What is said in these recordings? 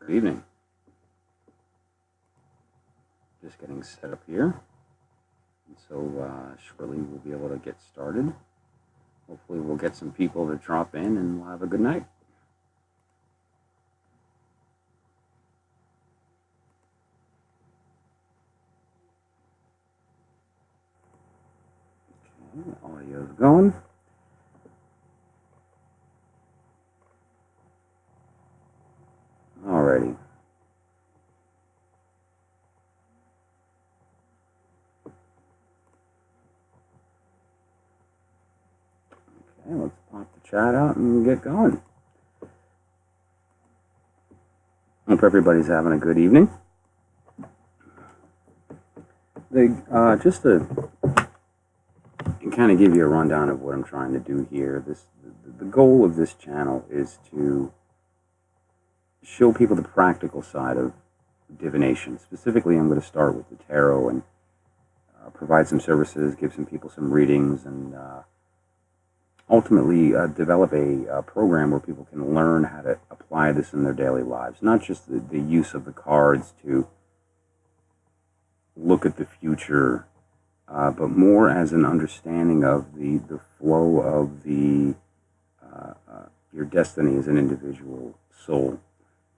Good evening. Just getting set up here. And so shortly we'll be able to get started. Hopefully we'll get some people to drop in and we'll have a good night. Okay, audio's going. Alrighty. Okay, let's pop the chat out and get going. Hope everybody's having a good evening. Just to kind of give you a rundown of what I'm trying to do here, the goal of this channel is to show people the practical side of divination. Specifically, I'm going to start with the tarot and provide some services, give some people some readings, and ultimately develop a program where people can learn how to apply this in their daily lives. Not just the use of the cards to look at the future, but more as an understanding of the flow of your destiny as an individual soul,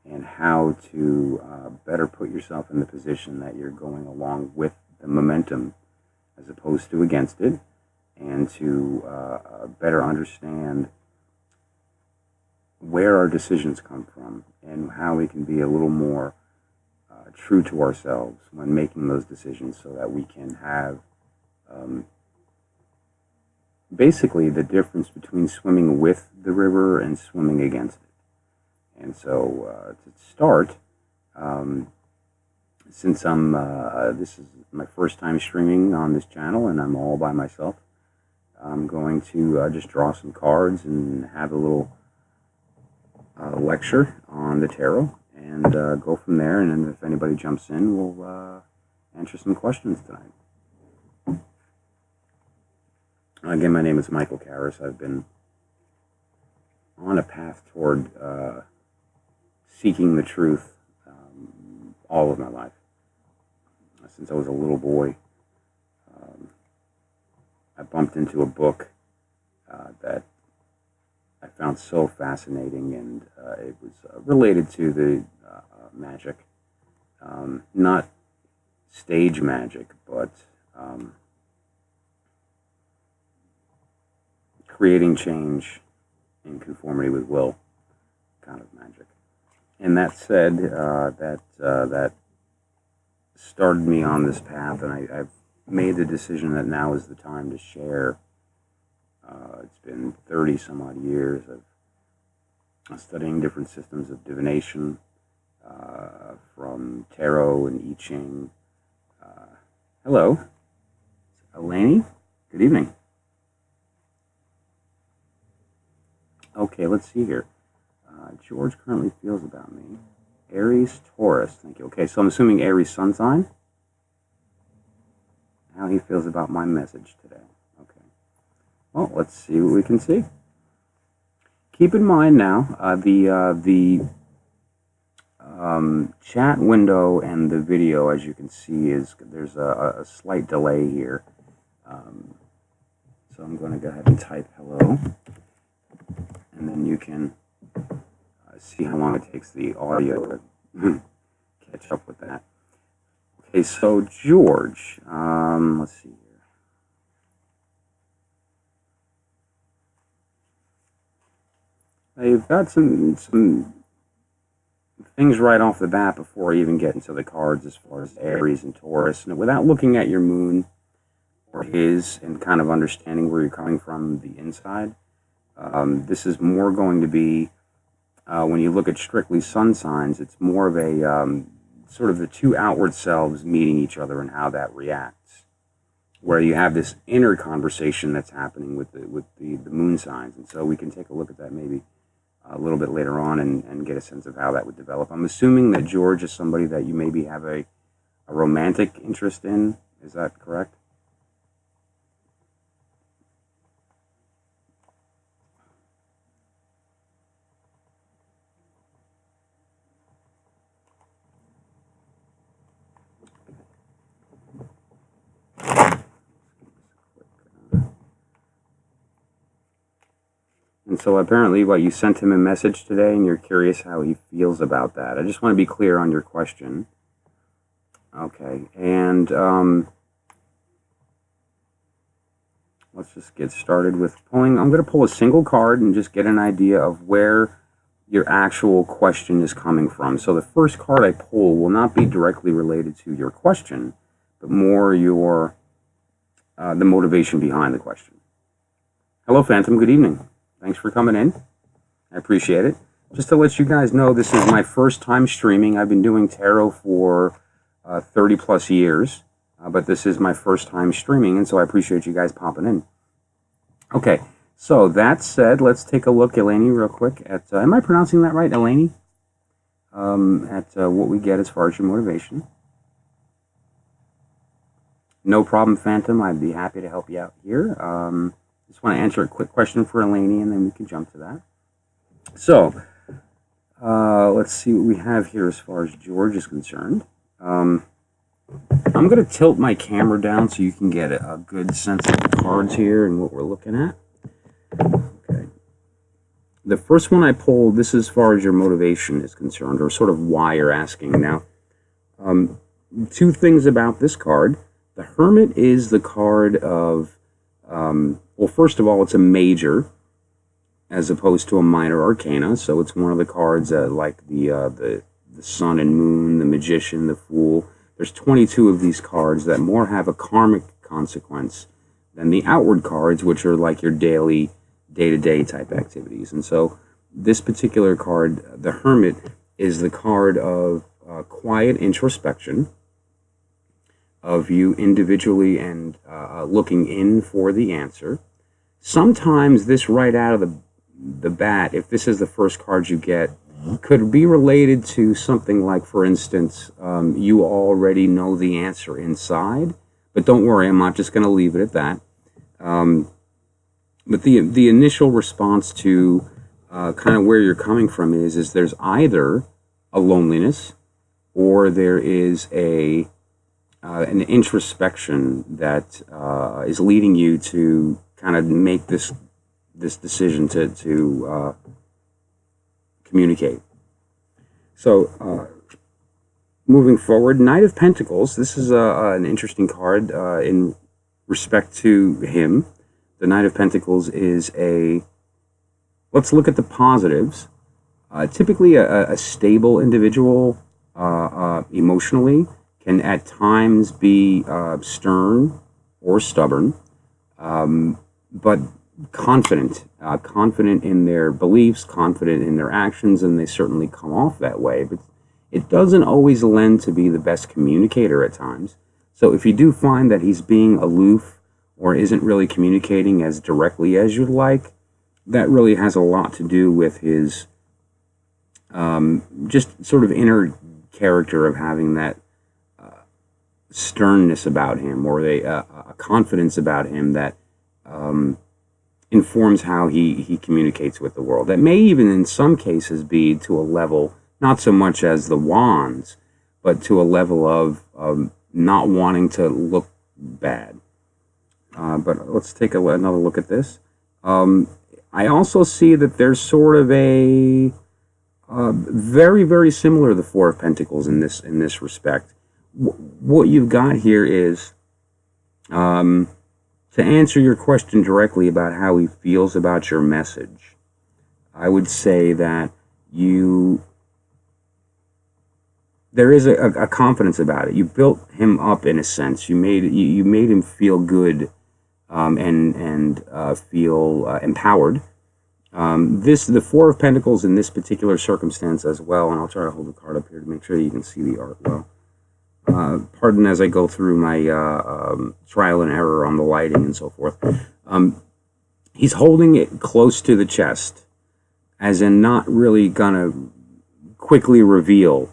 and how to better put yourself in the position that you're going along with the momentum as opposed to against it, and to better understand where our decisions come from and how we can be a little more true to ourselves when making those decisions, so that we can have basically the difference between swimming with the river and swimming against it. And so to start, since this is my first time streaming on this channel and I'm all by myself, I'm going to just draw some cards and have a little lecture on the tarot, and go from there. And then if anybody jumps in, we'll answer some questions tonight. Again, my name is Michael Carrus. I've been on a path toward seeking the truth all of my life. Since I was a little boy, I bumped into a book that I found so fascinating, and it was related to the magic. Not stage magic, but creating change in conformity with will kind of magic. And that said, that started me on this path, and I've made the decision that now is the time to share. It's been 30 some odd years of studying different systems of divination, from tarot and Ching. Hello, Eleni. Good evening. Okay, let's see here. George currently feels about me. Aries, Taurus. Thank you. Okay, so I'm assuming Aries sun sign. How he feels about my message today. Okay. Well, let's see what we can see. Keep in mind now, the chat window and the video, as you can see, there's a slight delay here. So I'm going to go ahead and type hello, and then you can see how long it takes the audio to catch up with that. Okay, so George, let's see here. Now you've got some things right off the bat before I even get into the cards as far as Aries and Taurus. And without looking at your moon or his and kind of understanding where you're coming from the inside, this is more going to be, when you look at strictly sun signs, it's more of a sort of the two outward selves meeting each other and how that reacts, where you have this inner conversation that's happening with the moon signs. And so we can take a look at that maybe a little bit later on and get a sense of how that would develop. I'm assuming that George is somebody that you maybe have a romantic interest in. Is that correct? And so apparently, you sent him a message today, and you're curious how he feels about that. I just want to be clear on your question. Okay, and let's just get started with pulling. I'm going to pull a single card and just get an idea of where your actual question is coming from. So the first card I pull will not be directly related to your question, but more your the motivation behind the question. Hello, Phantom. Good evening. Thanks for coming in. I appreciate it. Just to let you guys know, this is my first time streaming. I've been doing tarot for 30 plus years, but this is my first time streaming, and so I appreciate you guys popping in. Okay, so that said, let's take a look, Eleni, real quick at, am I pronouncing that right, Eleni? At what we get as far as your motivation. No problem, Phantom. I'd be happy to help you out here. Just want to answer a quick question for Eleni, and then we can jump to that. So, let's see what we have here as far as George is concerned. I'm going to tilt my camera down so you can get a good sense of the cards here and what we're looking at. Okay. The first one I pulled, this is as far as your motivation is concerned, or sort of why you're asking. Now, two things about this card. The Hermit is the card of... well, first of all, it's a major as opposed to a minor arcana, so it's one of the cards like the Sun and Moon, the Magician, the Fool. There's 22 of these cards that more have a karmic consequence than the outward cards, which are like your daily, day-to-day type activities. And so this particular card, the Hermit, is the card of quiet introspection, of you individually and looking in for the answer. Sometimes this right out of the bat, if this is the first card you get, could be related to something like, for instance, you already know the answer inside, but don't worry, I'm not just going to leave it at that. But the initial response to kind of where you're coming from is there's either a loneliness or there is an introspection that is leading you to kind of make this decision to communicate. So moving forward, Knight of Pentacles. This is an interesting card in respect to him. The Knight of Pentacles is let's look at the positives. Typically a stable individual emotionally can at times be stern or stubborn, but confident in their beliefs, confident in their actions, and they certainly come off that way. But it doesn't always lend to be the best communicator at times. So if you do find that he's being aloof or isn't really communicating as directly as you'd like, that really has a lot to do with his just sort of inner character of having that sternness about him, or a confidence about him that informs how he communicates with the world. That may even in some cases be to a level not so much as the wands, but to a level of not wanting to look bad. But let's take another look at this. I also see that there's sort of a very, very similar to the Four of Pentacles in this respect. What you've got here is, to answer your question directly about how he feels about your message, I would say that there is a confidence about it. You built him up in a sense. You made him feel good, and feel empowered. The Four of Pentacles in this particular circumstance as well, and I'll try to hold the card up here to make sure you can see the art well. Pardon as I go through my trial and error on the lighting and so forth. He's holding it close to the chest, as in not really gonna quickly reveal.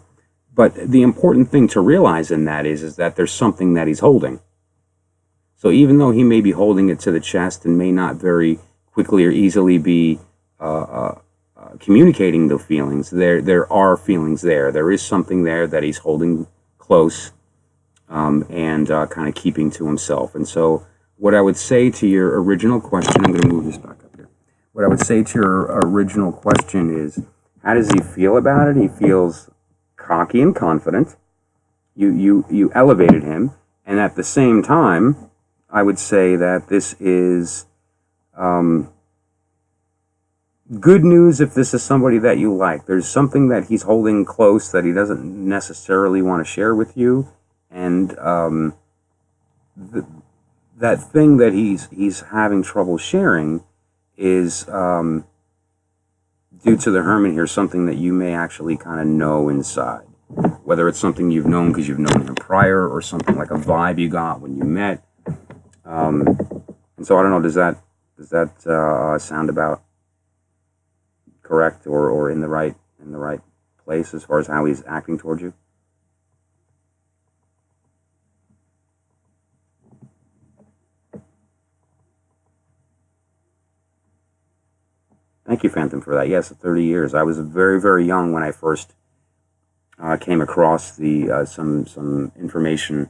But the important thing to realize in that is that there's something that he's holding. So even though he may be holding it to the chest and may not very quickly or easily be communicating the feelings, there are feelings there. There is something there that he's holding close, and kind of keeping to himself. And so what I would say to your original question, I'm going to move this back up here. What I would say to your original question is, how does he feel about it? He feels cocky and confident. You elevated him, and at the same time, I would say that this is good news if this is somebody that you like. There's something that he's holding close that he doesn't necessarily want to share with you, and that thing that he's having trouble sharing is due to the Hermit here, something that you may actually kind of know inside. Whether it's something you've known because you've known him prior, or something like a vibe you got when you met. And so I don't know, does that sound about correct, or in the right place as far as how he's acting towards you? Thank you, Phantom, for that. Yes, 30 years. I was very, very young when I first came across the some information.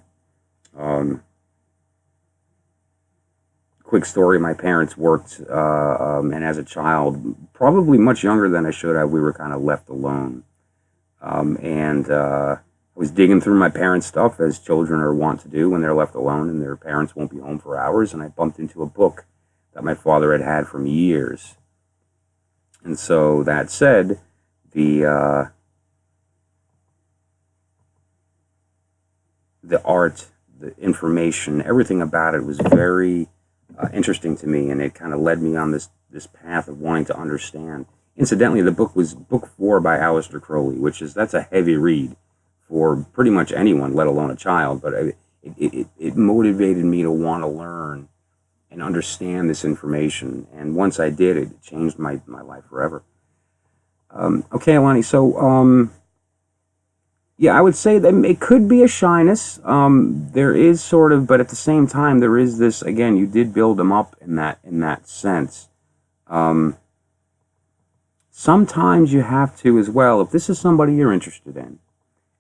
Quick story: my parents worked, and as a child, probably much younger than I should have, we were kind of left alone. And I was digging through my parents' stuff, as children are wont to do when they're left alone and their parents won't be home for hours. And I bumped into a book that my father had had from years. And so that said, the art, the information, everything about it was very interesting to me, and it kind of led me on this path of wanting to understand. Incidentally, the book was book 4 by Aleister Crowley, that's a heavy read for pretty much anyone, let alone a child. But it motivated me to want to learn and understand this information, and once I did, it changed my life forever. Okay, Alani, so yeah, I would say that it could be a shyness. There is sort of, but at the same time, there is this, again, you did build them up in that sense. Sometimes you have to as well, if this is somebody you're interested in,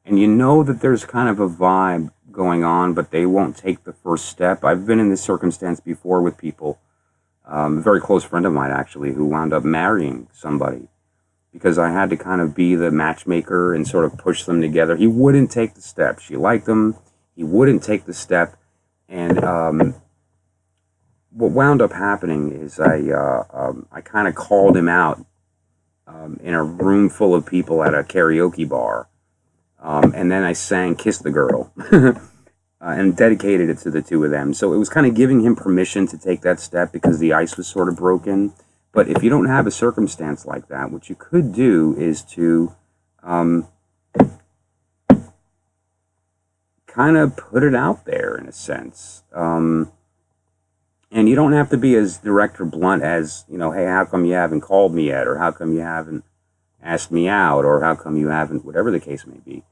and you know that there's kind of a vibe going on, but they won't take the first step. I've been in this circumstance before with people, a very close friend of mine actually, who wound up marrying somebody because I had to kind of be the matchmaker and sort of push them together. He wouldn't take the step. She liked him. He wouldn't take the step. And what wound up happening is I kind of called him out in a room full of people at a karaoke bar. And then I sang Kiss the Girl and dedicated it to the two of them. So it was kind of giving him permission to take that step because the ice was sort of broken. But if you don't have a circumstance like that, what you could do is to kind of put it out there in a sense. And you don't have to be as direct or blunt as, hey, how come you haven't called me yet? Or how come you haven't asked me out? Or how come you haven't, whatever the case may be.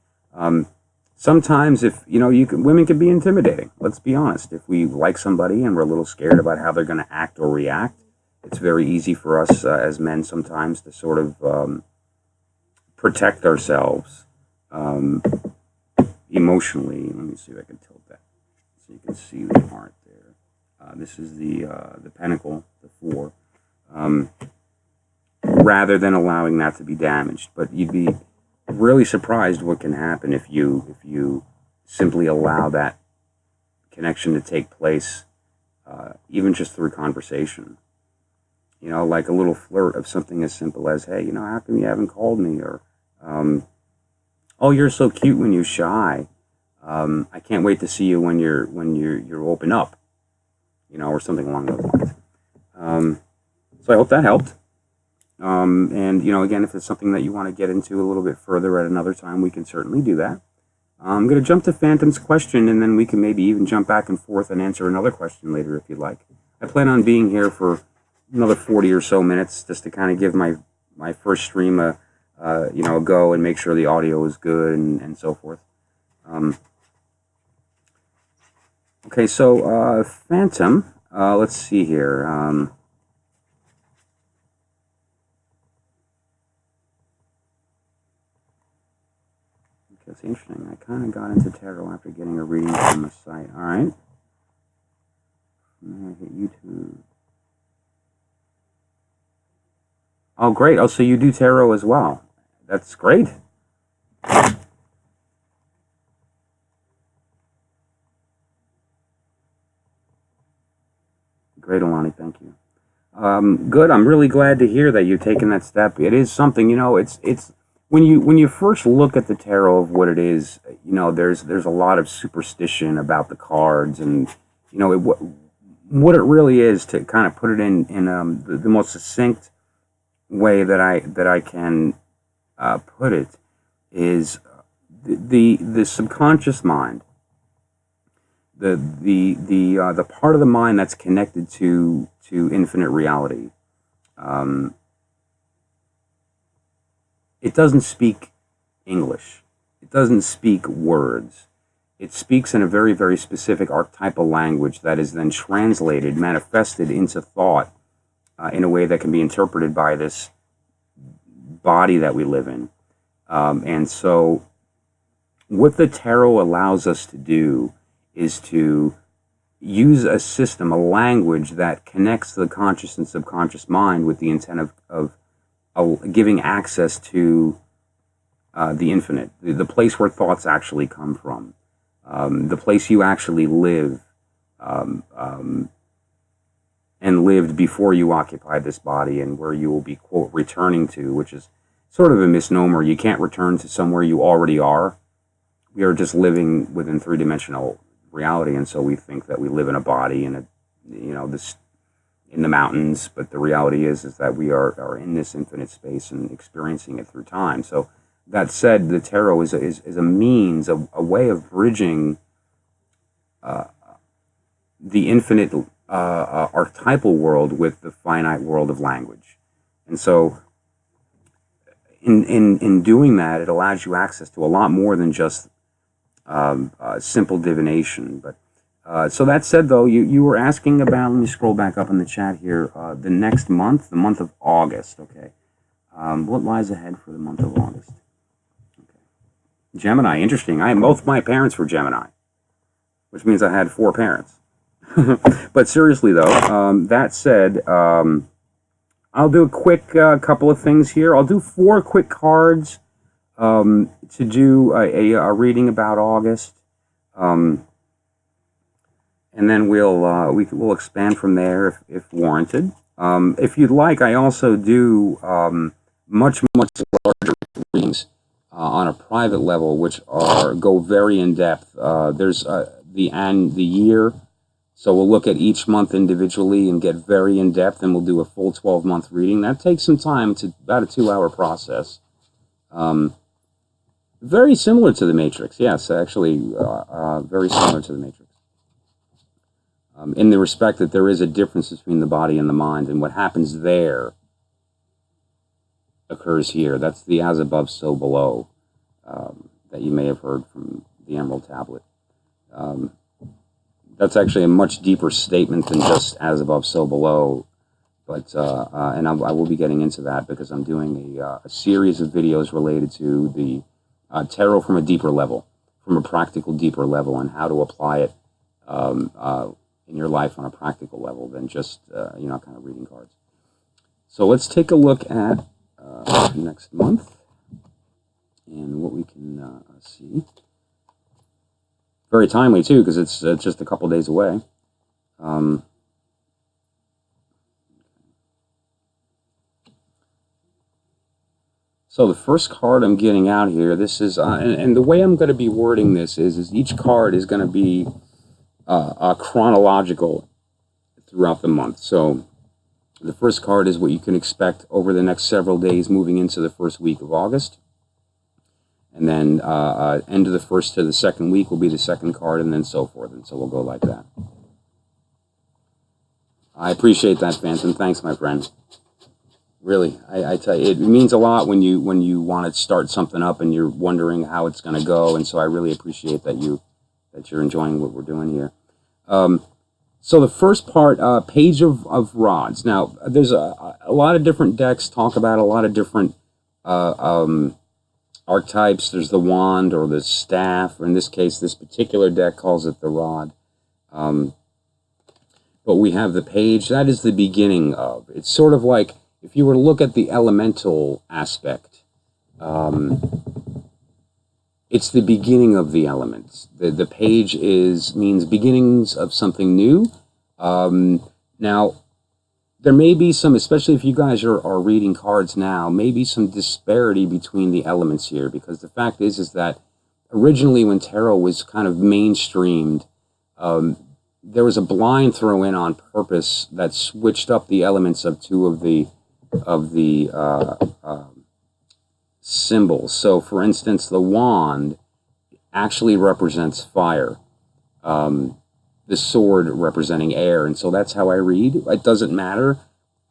Sometimes women can be intimidating. Let's be honest. If we like somebody and we're a little scared about how they're going to act or react, it's very easy for us as men sometimes to sort of protect ourselves emotionally. Let me see if I can tilt that so you can see the art there. This is the pentacle, the 4, rather than allowing that to be damaged. But you'd be really surprised what can happen if you simply allow that connection to take place, even just through conversation. You know, like a little flirt of something as simple as, hey, you know, how come you haven't called me? Or, oh, you're so cute when you're shy. I can't wait to see you when you're open up. You know, or something along those lines. So I hope that helped. And, you know, again, if it's something that you want to get into a little bit further at another time, we can certainly do that. I'm going to jump to Phantom's question, and then we can maybe even jump back and forth and answer another question later if you'd like. I plan on being here for another 40 or so minutes just to kind of give my first stream a go and make sure the audio is good and so forth. Okay, so Phantom, let's see here. It's interesting. I kind of got into tarot after getting a reading from the site. All right. I hit YouTube. Oh, great. Oh, so you do tarot as well. That's great. Great, Alani. Thank you. Good. I'm really glad to hear that you've taken that step. It is something, you know, it's when you first look at the tarot of what it is, you know, there's a lot of superstition about the cards, and you know what it really is, to kind of put it in the most succinct way that I can put it, is the subconscious mind, the part of the mind that's connected to infinite reality. It doesn't speak English. It doesn't speak words. It speaks in a very, very specific archetypal language that is then translated, manifested into thought in a way that can be interpreted by this body that we live in. And so what the tarot allows us to do is to use a system, a language that connects the conscious and subconscious mind with the intent of giving access to the infinite, the place where thoughts actually come from, the place you actually live, and lived before you occupied this body, and where you will be, quote, returning to, which is sort of a misnomer. You can't return to somewhere you already are. We are just living within three-dimensional reality, and so we think that we live in a body in the mountains, but the reality is that we are in this infinite space and experiencing it through time. So that said, the tarot is a means, a way of bridging the infinite archetypal world with the finite world of language. And so in doing that, it allows you access to a lot more than just simple divination. But so that said, though, you were asking about, let me scroll back up in the chat here, the next month, the month of August, okay. What lies ahead for the month of August? Okay. Gemini, interesting. Both my parents were Gemini, which means I had 4 parents. But seriously, though, that said, I'll do a quick couple of things here. I'll do 4 quick cards to do a reading about August. And then we'll expand from there if warranted. If you'd like, I also do much larger readings on a private level, which go very in depth. There's the year, so we'll look at each month individually and get very in depth, and we'll do a full 12-month reading. That takes some time. It's about a 2-hour process. Very similar to the Matrix. Yes, actually, very similar to the Matrix. In the respect that there is a difference between the body and the mind, and what happens there occurs here. That's the as above, so below that you may have heard from the Emerald Tablet. That's actually a much deeper statement than just as above, so below. But and I will be getting into that because I'm doing a series of videos related to the tarot from a deeper level, from a practical deeper level, and how to apply it in your life on a practical level than just kind of reading cards. So let's take a look at next month and what we can see. Very timely too, because it's just a couple days away. So the first card I'm getting out here, this is, and the way I'm going to be wording this is each card is going to be chronological throughout the month. So the first card is what you can expect over the next several days moving into the first week of August. And then end of the first to the second week will be the second card, and then so forth. And so we'll go like that. I appreciate that, Phantom. Thanks, my friend. Really, I tell you, it means a lot when you want to start something up and you're wondering how it's going to go. And so I really appreciate that you're enjoying what we're doing here. So the first part, Page of Rods. Now, there's a lot of different decks talk about a lot of different archetypes. There's the wand or the staff, or in this case, this particular deck calls it the rod. But we have the page. That is the beginning of. It's sort of like, if you were to look at the elemental aspect, it's the beginning of the elements. The page means beginnings of something new. Now, there may be some, especially if you guys are reading cards now, maybe some disparity between the elements here, because the fact is that originally when tarot was kind of mainstreamed, there was a blind throw in on purpose that switched up the elements of two of the symbols. So, for instance, the wand actually represents fire. The sword representing air, and so that's how I read. It doesn't matter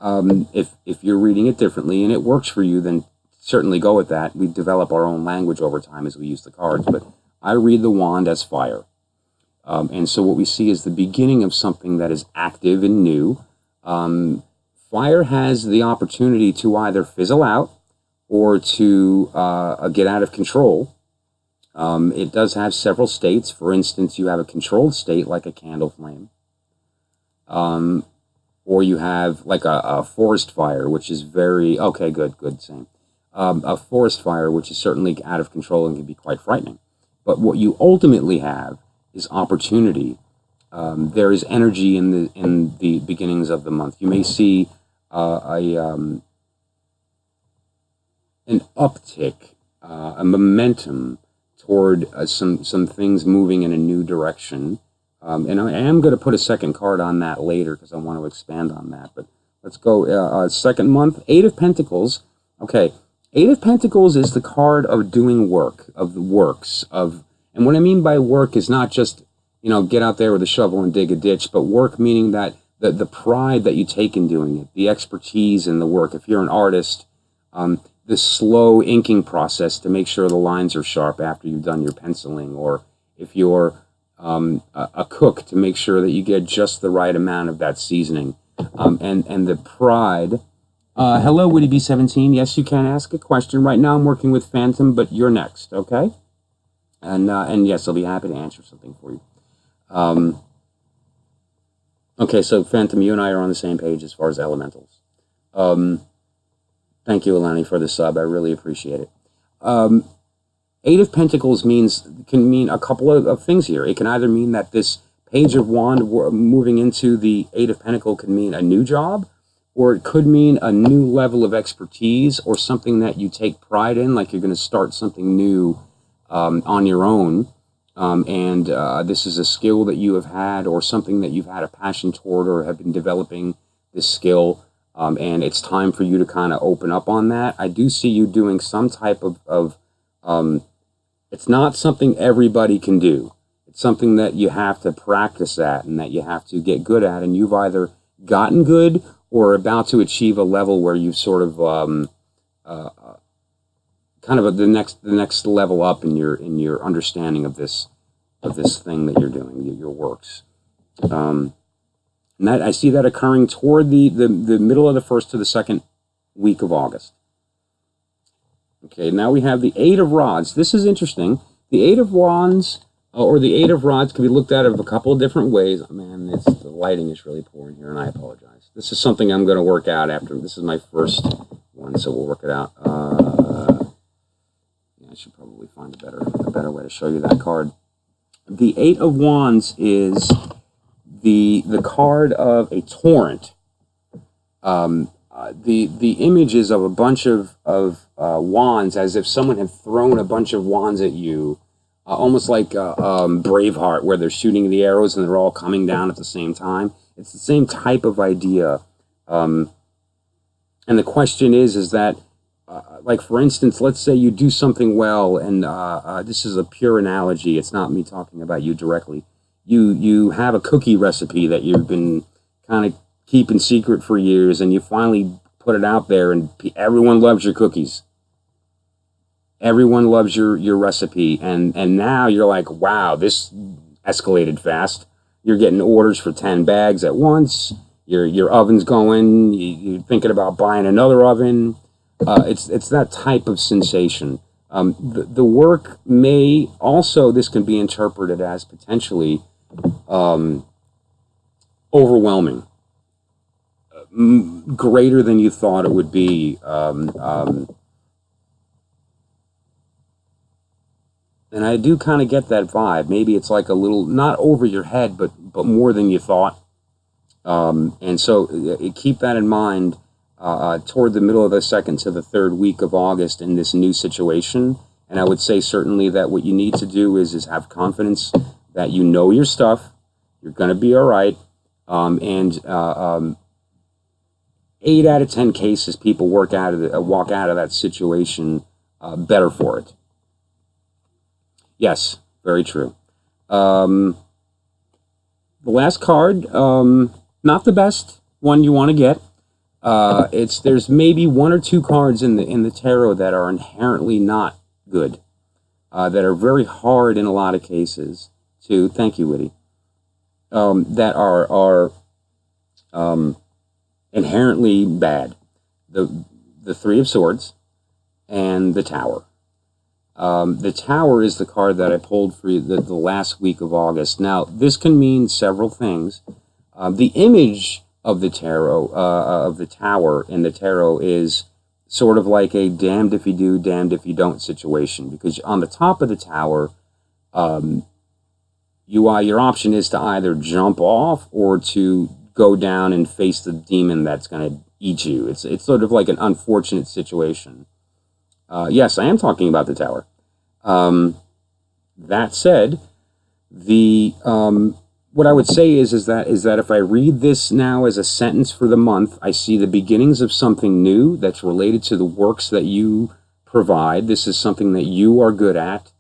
if you're reading it differently and it works for you, then certainly go with that. We develop our own language over time as we use the cards, but I read the wand as fire. And so what we see is the beginning of something that is active and new. Fire has the opportunity to either fizzle out or to get out of control. It does have several states. For instance, you have a controlled state like a candle flame. Or you have like a forest fire, which is very, okay, good, same. A forest fire, which is certainly out of control and can be quite frightening. But what you ultimately have is opportunity. There is energy in the beginnings of the month. You may see an uptick, a momentum toward some things moving in a new direction. And I am going to put a second card on that later because I want to expand on that. But let's go second month, Eight of Pentacles. Okay, Eight of Pentacles is the card of doing work, of the works, and what I mean by work is not just, get out there with a shovel and dig a ditch, but work meaning that the pride that you take in doing it, the expertise in the work. If you're an artist, the slow inking process to make sure the lines are sharp after you've done your penciling, or if you're a cook, to make sure that you get just the right amount of that seasoning, and the pride. Hello, Woody B17. Yes, you can ask a question. Right now I'm working with Phantom, but you're next, okay? And yes, I'll be happy to answer something for you. Okay, so Phantom, you and I are on the same page as far as elementals. Thank you, Alani, for the sub. I really appreciate it. Eight of Pentacles can mean a couple of things here. It can either mean that this Page of Wand moving into the Eight of Pentacles can mean a new job, or it could mean a new level of expertise or something that you take pride in, like you're going to start something new on your own. And this is a skill that you have had, or something that you've had a passion toward, or have been developing this skill. And it's time for you to kind of open up on that. I do see you doing some type of it's not something everybody can do. It's something that you have to practice at and that you have to get good at. And you've either gotten good or are about to achieve a level where you've sort of kind of the next level up in your understanding of this thing that you're doing, your works. And that I see that occurring toward the middle of the first to the second week of August. Okay, now we have the Eight of Rods. This is interesting. The Eight of Wands, or the Eight of Rods, can be looked at of a couple of different ways. Oh, man, the lighting is really poor in here, and I apologize. This is something I'm going to work out after. This is my first one, so we'll work it out. Yeah, I should probably find a better way to show you that card. The Eight of Wands is the card of a torrent. The image is of a bunch of wands, as if someone had thrown a bunch of wands at you, almost like Braveheart, where they're shooting the arrows and they're all coming down at the same time. It's the same type of idea. And the question is that, like, for instance, let's say you do something well, and this is a pure analogy. It's not me talking about you directly. You have a cookie recipe that you've been kind of keeping secret for years, and you finally put it out there, and everyone loves your cookies. Everyone loves your recipe, and now you're like, wow, this escalated fast. You're getting orders for 10 bags at once. Your oven's going. You're thinking about buying another oven. It's that type of sensation. The work may also, this can be interpreted as potentially overwhelming, greater than you thought it would be. And I do kind of get that vibe. Maybe it's like a little, not over your head, but more than you thought. And so keep that in mind toward the middle of the second to the third week of August in this new situation. And I would say certainly that what you need to do is have confidence that you know your stuff. You're going to be all right. 8 out of 10 cases, people walk out of that situation better for it. Yes, very true. The last card, not the best one you want to get. There's maybe 1 or 2 cards in the tarot that are inherently not good, that are very hard in a lot of cases to. Thank you, Liddy. That are inherently bad. The Three of Swords and the Tower. The Tower is the card that I pulled for you the last week of August. Now, this can mean several things. The image of the tarot, of the Tower in the tarot, is sort of like a damned if you do, damned if you don't situation. Because on the top of the Tower, your option is to either jump off or to go down and face the demon that's going to eat you. It's sort of like an unfortunate situation. Yes, I am talking about the Tower. That said, what I would say is that if I read this now as a sentence for the month, I see the beginnings of something new that's related to the works that you provide. This is something that you are good at,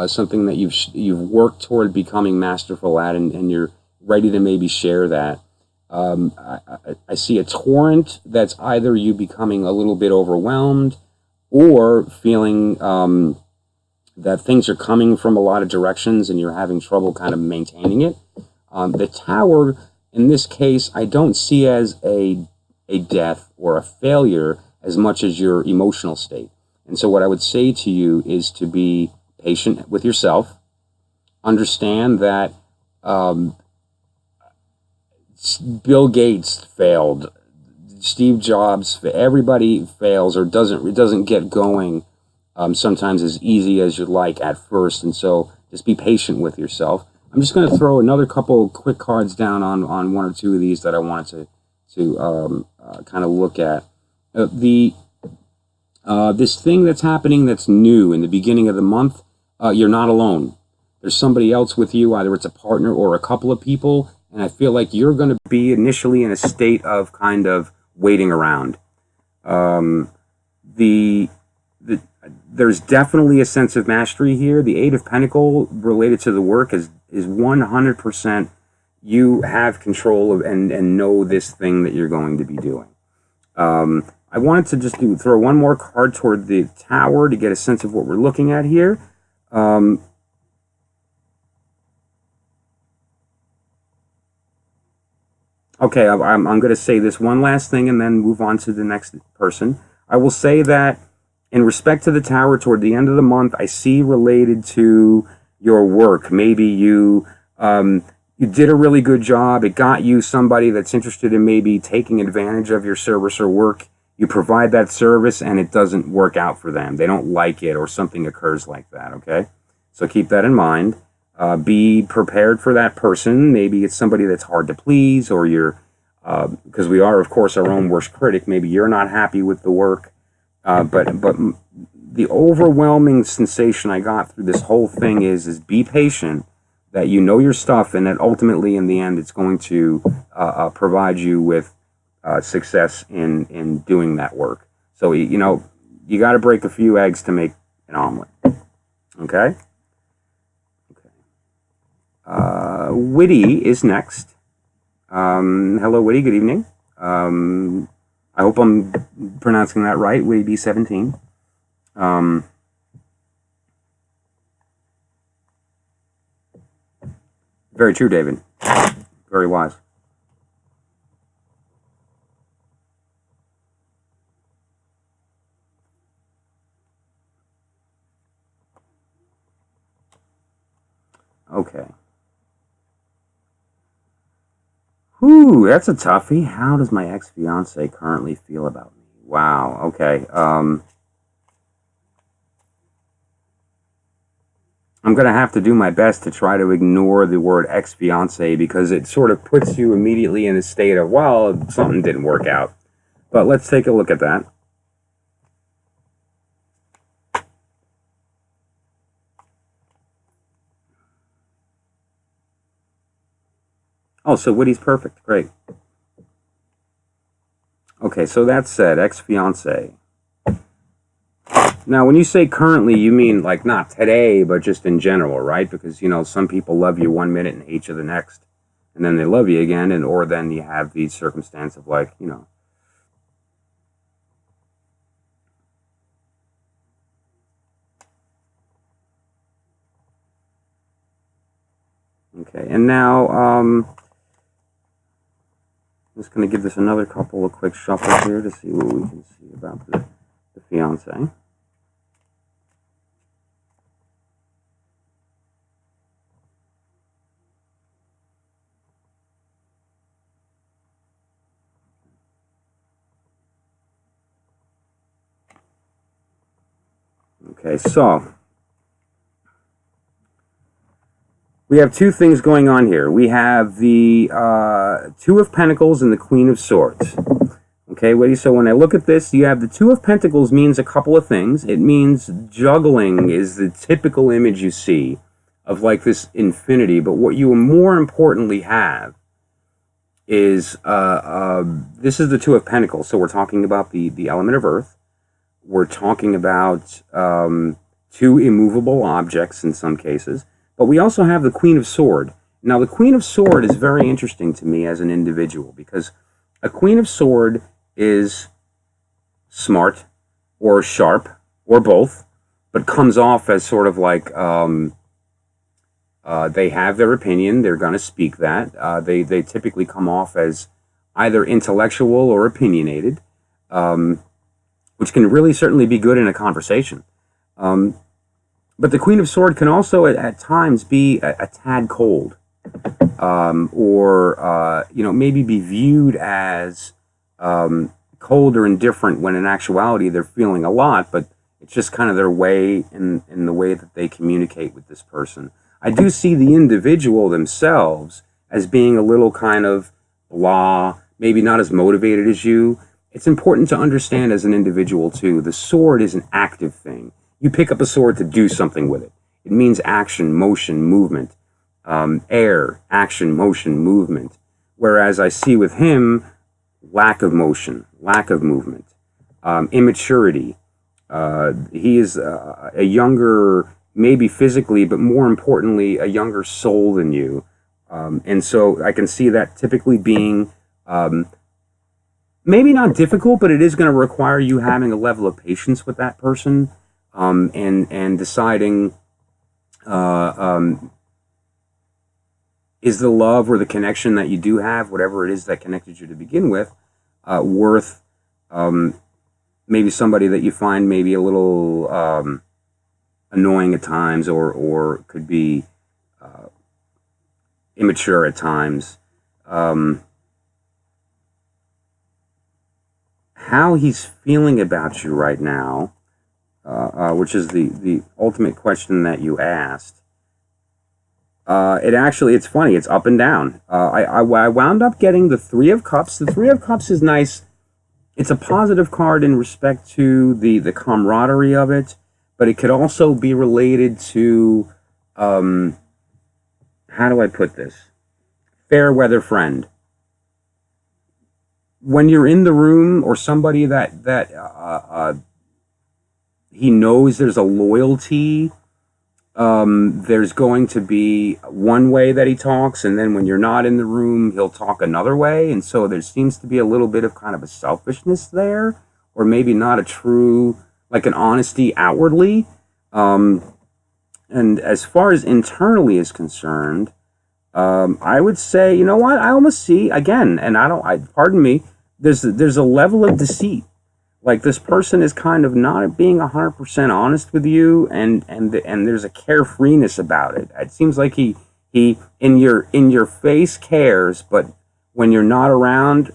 something that you've worked toward becoming masterful at, and you're ready to maybe share that. I see a torrent that's either you becoming a little bit overwhelmed, or feeling that things are coming from a lot of directions and you're having trouble kind of maintaining it. The Tower, in this case, I don't see as a death or a failure as much as your emotional state. And so what I would say to you is to be patient with yourself. Understand that Bill Gates failed. Steve Jobs, everybody fails or doesn't get going sometimes as easy as you'd like at first, and so just be patient with yourself. I'm just going to throw another couple quick cards down on 1 or 2 of these that I wanted to kind of look at. This thing that's happening that's new in the beginning of the month, you're not alone. There's somebody else with you, either it's a partner or a couple of people, and I feel like you're going to be initially in a state of kind of waiting around. There's definitely a sense of mastery here. The Eight of Pentacles related to the work is 100% you have control of and know this thing that you're going to be doing. I wanted to just throw one more card toward the Tower to get a sense of what we're looking at here. Okay, I'm going to say this one last thing and then move on to the next person. I will say that in respect to the tower, toward the end of the month, I see related to your work. Maybe you did a really good job. It got you somebody that's interested in maybe taking advantage of your service or work. You provide that service and it doesn't work out for them. They don't like it or something occurs like that, okay? So keep that in mind. Be prepared for that person. Maybe it's somebody that's hard to please, or you're, because we are, of course, our own worst critic. Maybe you're not happy with the work, but the overwhelming sensation I got through this whole thing is be patient. That you know your stuff, and that ultimately, in the end, it's going to provide you with success in doing that work. So you know you got to break a few eggs to make an omelet. Okay. Witty is next. Hello, Witty. Good evening. I hope I'm pronouncing that right. Witty B17. Very true, David. Very wise. Okay. Whew, that's a toughie. How does my ex-fiance currently feel about me? Wow. Okay. I'm going to have to do my best to try to ignore the word ex-fiance because it sort of puts you immediately in a state of, well, something didn't work out. But let's take a look at that. Oh, so Woody's perfect. Great. Okay, so that said, ex-fiance. Now, when you say currently, you mean like not today, but just in general, right? Because, you know, some people love you one minute and hate you the next. And then they love you again, and or then you have the circumstance of like, you know. Okay, and now I'm just going to give this another couple of quick shuffles here to see what we can see about the fiance. Okay, so we have two things going on here. We have the Two of Pentacles and the Queen of Swords. Okay, wait, so when I look at this, you have the Two of Pentacles means a couple of things. It means juggling is the typical image you see of like this infinity, but what you more importantly have is this is the Two of Pentacles. So we're talking about the element of earth. We're talking about two immovable objects in some cases. But we also have the Queen of Sword. Now, the Queen of Sword is very interesting to me as an individual because a Queen of Sword is smart or sharp or both, but comes off as sort of like they have their opinion. They're going to speak that. They typically come off as either intellectual or opinionated, which can really certainly be good in a conversation. But the Queen of Sword can also at times be a tad cold, or you know, maybe be viewed as cold or indifferent when in actuality they're feeling a lot, but it's just kind of their way in the way that they communicate with this person. I do see the individual themselves as being a little kind of blah, maybe not as motivated as you. It's important to understand as an individual too, the sword is an active thing. You pick up a sword to do something with it. It means action, motion, movement, air, action, motion, movement. Whereas I see with him, lack of motion, lack of movement, immaturity. He is a younger, maybe physically, but more importantly, a younger soul than you. And so I can see that typically being maybe not difficult, but it is going to require you having a level of patience with that person. And deciding is the love or the connection that you do have, whatever it is that connected you to begin with, worth maybe somebody that you find maybe a little annoying at times, or could be immature at times. How he's feeling about you right now, which is the ultimate question that you asked. It's funny. It's up and down. I wound up getting the Three of Cups. The Three of Cups is nice. It's a positive card in respect to the camaraderie of it, but it could also be related to, how do I put this? Fair weather friend. When you're in the room, or somebody that he knows there's a loyalty, there's going to be one way that he talks, and then when you're not in the room, he'll talk another way, and so there seems to be a little bit of kind of a selfishness there, or maybe not a true, like an honesty outwardly. And as far as internally is concerned, I would say, you know what, I almost see, again, and pardon me, there's a level of deceit. Like, this person is kind of not being 100% honest with you, and there's a carefreeness about it. It seems like he in your face cares, but when you're not around,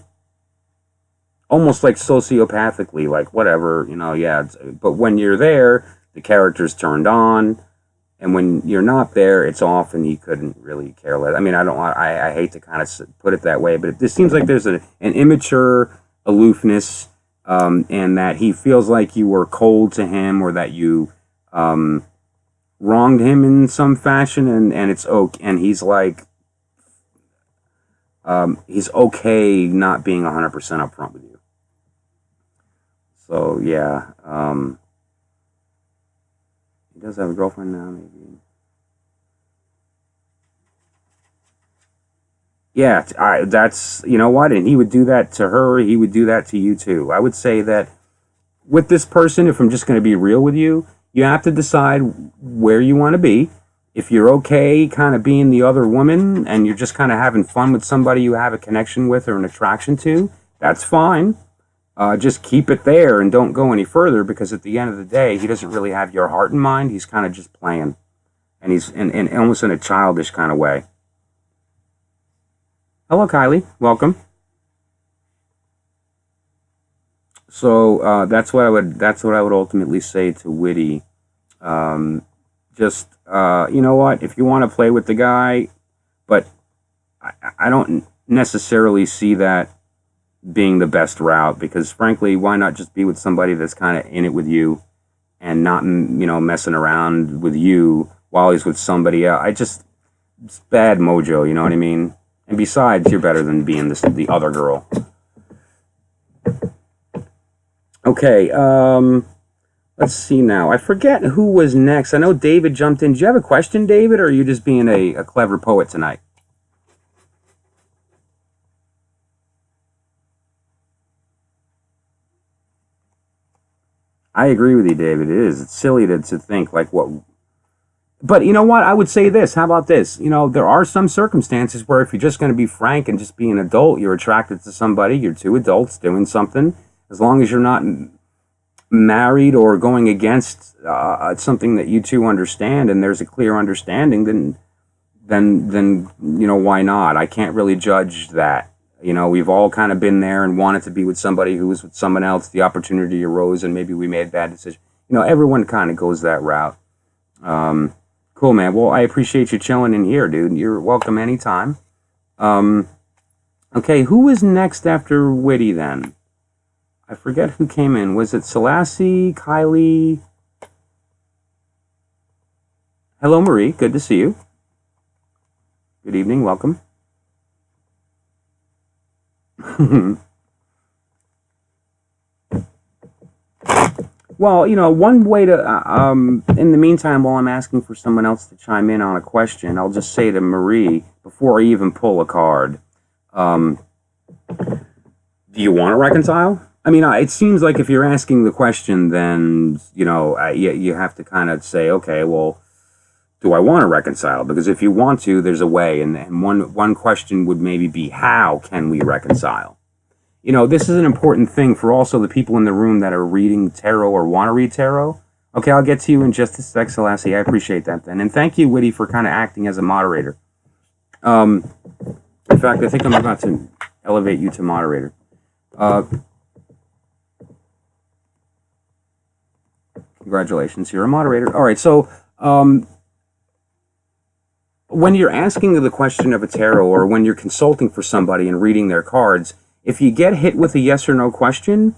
almost like sociopathically, like whatever, yeah. But when you're there, the character's turned on, and when you're not there, it's off, and he couldn't really care less. I mean, I hate to kind of put it that way, but it seems like there's an immature aloofness. And that he feels like you were cold to him, or that you wronged him in some fashion, and it's okay. And he's like, he's okay not being 100% upfront with you. So yeah, he does have a girlfriend now, maybe. Yeah, that's, you know what, and he would do that to her, he would do that to you too. I would say that with this person, if I'm just going to be real with you, you have to decide where you want to be. If you're okay kind of being the other woman, and you're just kind of having fun with somebody you have a connection with or an attraction to, that's fine. Just keep it there and don't go any further, because at the end of the day, he doesn't really have your heart in mind. He's kind of just playing, and he's in almost in a childish kind of way. Hello, Kylie. Welcome. So that's what I would ultimately say to Witty. Just you know what? If you want to play with the guy, but I don't necessarily see that being the best route, because frankly, why not just be with somebody that's kind of in it with you, and not messing around with you while he's with somebody else? It's bad mojo. You know what I mean? And besides, you're better than being the other girl. Okay, let's see now. I forget who was next. I know David jumped in. Do you have a question, David, or are you just being a clever poet tonight? I agree with you, David. It is. It's silly to think like what... But you know what? I would say this. How about this? There are some circumstances where if you're just going to be frank and just be an adult, you're attracted to somebody, you're two adults doing something. As long as you're not married or going against something that you two understand, and there's a clear understanding, then why not? I can't really judge that. We've all kind of been there and wanted to be with somebody who was with someone else. The opportunity arose, and maybe we made a bad decision. Everyone kind of goes that route. Cool, man. Well, I appreciate you chilling in here, dude. You're welcome anytime. Okay, who was next after Witty then? I forget who came in. Was it Selassie, Kylie? Hello, Marie. Good to see you. Good evening. Welcome. Well, one way to, in the meantime, while I'm asking for someone else to chime in on a question, I'll just say to Marie, before I even pull a card, do you want to reconcile? I mean, it seems like if you're asking the question, then, you have to kind of say, okay, well, do I want to reconcile? Because if you want to, there's a way. And one question would maybe be, how can we reconcile? You know, this is an important thing for also the people in the room that are reading tarot or want to read tarot. Okay, I'll get to you in just a sec, Selassie. I appreciate that then. And thank you, Witty, for kind of acting as a moderator. In fact, I think I'm about to elevate you to moderator. Congratulations, you're a moderator. All right, so when you're asking the question of a tarot or when you're consulting for somebody and reading their cards, if you get hit with a yes or no question,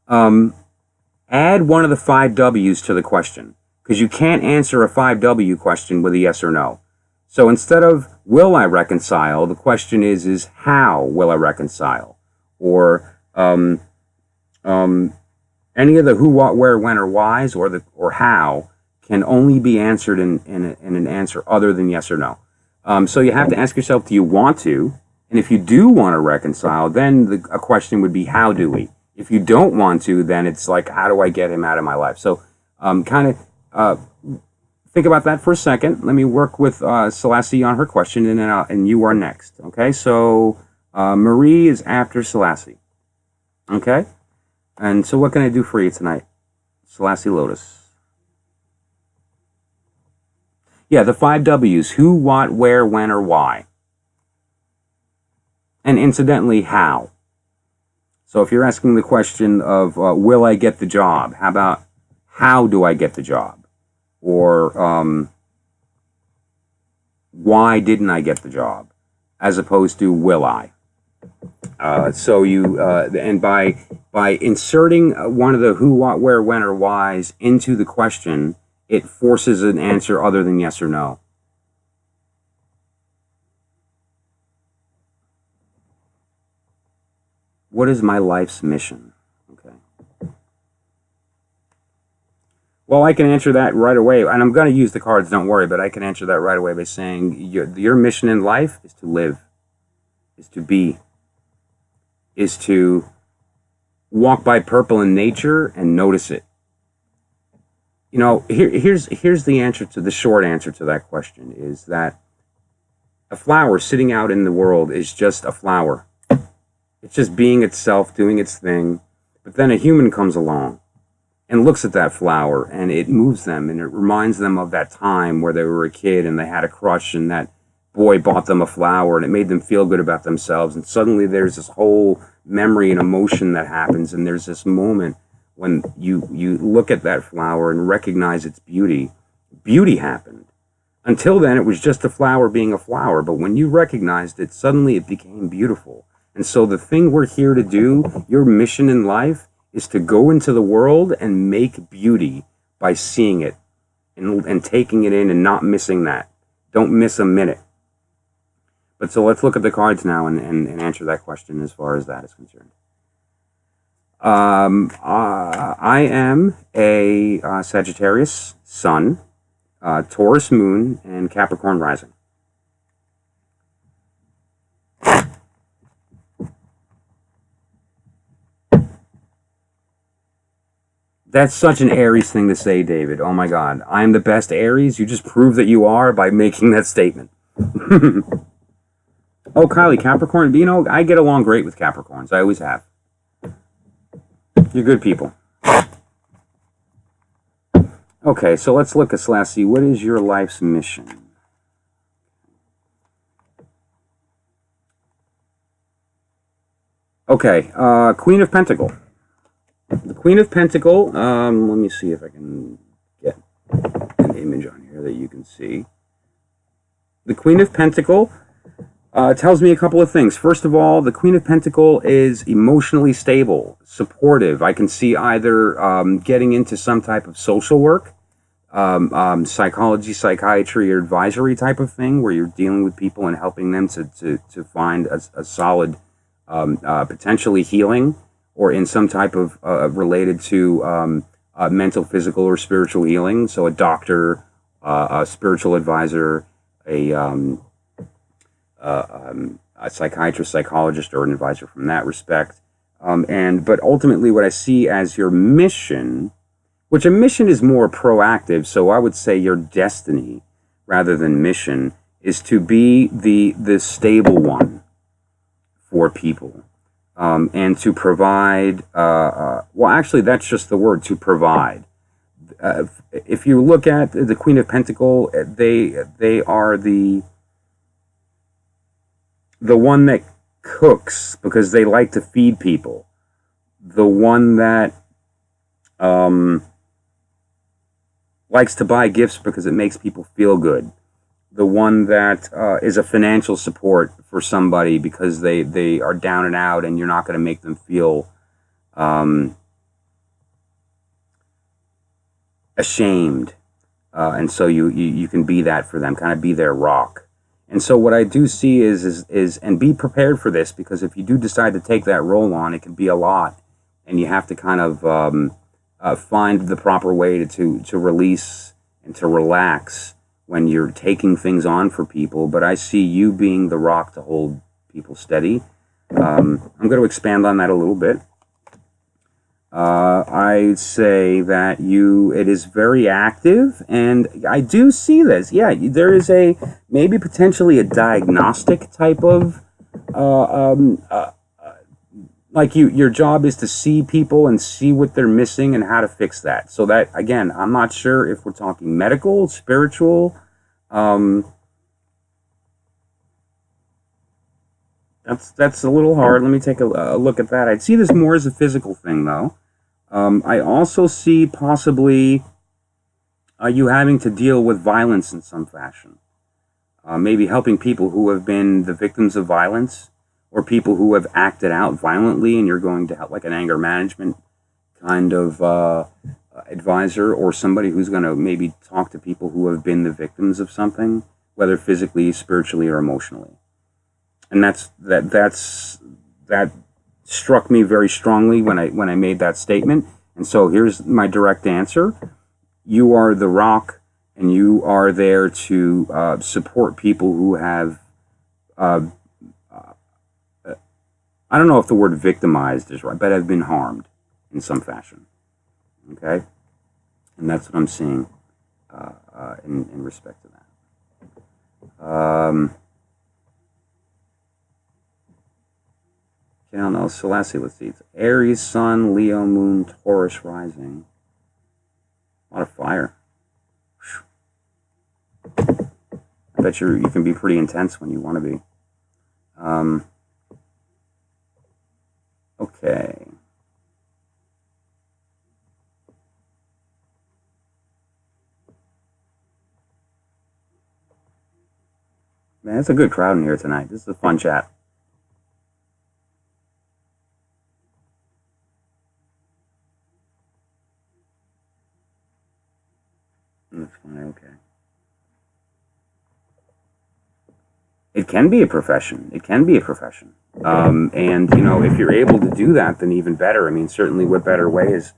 add one of the 5 W's to the question, because you can't answer a 5W question with a yes or no. So instead of will I reconcile, the question is how will I reconcile? Or any of the who, what, where, when, or whys, or how can only be answered in an answer other than yes or no. So you have to ask yourself, do you want to? And if you do want to reconcile, then a question would be, how do we? If you don't want to, then it's like, how do I get him out of my life? So kind of think about that for a second. Let me work with Selassie on her question, and then and you are next. Okay, so Marie is after Selassie. Okay? And so what can I do for you tonight? Selassie Lotus. Yeah, the 5 W's. Who, what, where, when, or why. And incidentally, how. So if you're asking the question of will I get the job, how about how do I get the job? Or why didn't I get the job? As opposed to will I. So you, and by inserting one of the who, what, where, when, or whys into the question, it forces an answer other than yes or no. What is my life's mission? Okay. Well, I can answer that right away, and I'm going to use the cards, don't worry, but I can answer that right away by saying your mission in life is to live, is to be, is to walk by purple in nature and notice it. You know, here's the answer to the short answer to that question is that a flower sitting out in the world is just a flower. It's just being itself, doing its thing. But then a human comes along and looks at that flower and it moves them and it reminds them of that time where they were a kid and they had a crush and that boy bought them a flower and it made them feel good about themselves. And suddenly there's this whole memory and emotion that happens, and there's this moment when you look at that flower and recognize its beauty. Beauty happened. Until then, it was just a flower being a flower. But when you recognized it, suddenly it became beautiful. And so the thing we're here to do, your mission in life, is to go into the world and make beauty by seeing it and taking it in and not missing that. Don't miss a minute. But so let's look at the cards now and answer that question as far as that is concerned. I am a Sagittarius Sun, Taurus Moon, and Capricorn Rising. That's such an Aries thing to say, David. Oh my God. I'm the best Aries? You just prove that you are by making that statement. Oh, Kylie, Capricorn. You know, I get along great with Capricorns. I always have. You're good people. Okay, so let's look at Selassie. What is your life's mission? Okay, Queen of Pentacle. The Queen of Pentacle, let me see if I can get an image on here that you can see. The Queen of Pentacle tells me a couple of things. First of all, the Queen of Pentacle is emotionally stable, supportive. I can see either getting into some type of social work, psychology, psychiatry, or advisory type of thing, where you're dealing with people and helping them to find a solid, potentially healing, or in some type of related to mental, physical, or spiritual healing. So a doctor, a spiritual advisor, a psychiatrist, psychologist, or an advisor from that respect. But ultimately what I see as your mission, which a mission is more proactive, so I would say your destiny, rather than mission, is to be the stable one for people, and to provide. Well, actually, that's just the word, to provide. If you look at the Queen of Pentacles, they are the one that cooks because they like to feed people. The one that likes to buy gifts because it makes people feel good. The one that is a financial support for somebody because they are down and out, and you're not going to make them feel ashamed. And so you can be that for them, kind of be their rock. And so what I do see is and be prepared for this, because if you do decide to take that role on, it can be a lot, and you have to kind of find the proper way to release and to relax when you're taking things on for people. But I see you being the rock to hold people steady. I'm going to expand on that a little bit. I say that it is very active, and I do see this. Yeah, there is maybe potentially a diagnostic type of, like your job is to see people and see what they're missing and how to fix that. So that, again, I'm not sure if we're talking medical, spiritual. That's a little hard. Let me take a look at that. I'd see this more as a physical thing, though. I also see possibly you having to deal with violence in some fashion. Maybe helping people who have been the victims of violence, or people who have acted out violently, and you're going to help, like an anger management kind of advisor, or somebody who's going to maybe talk to people who have been the victims of something, whether physically, spiritually, or emotionally. And that struck me very strongly when I made that statement. And so here's my direct answer. You are the rock, and you are there to support people who have, I don't know if the word victimized is right, but have been harmed in some fashion. Okay? And that's what I'm seeing in respect to that. Okay, no, Selassie, let's see. It's Aries, Sun, Leo, Moon, Taurus, Rising. A lot of fire. I bet you can be pretty intense when you want to be. Okay. Man, it's a good crowd in here tonight. This is a fun chat. That's fine, okay. It can be a profession. It can be a profession. And, if you're able to do that, then even better. I mean, certainly what better way is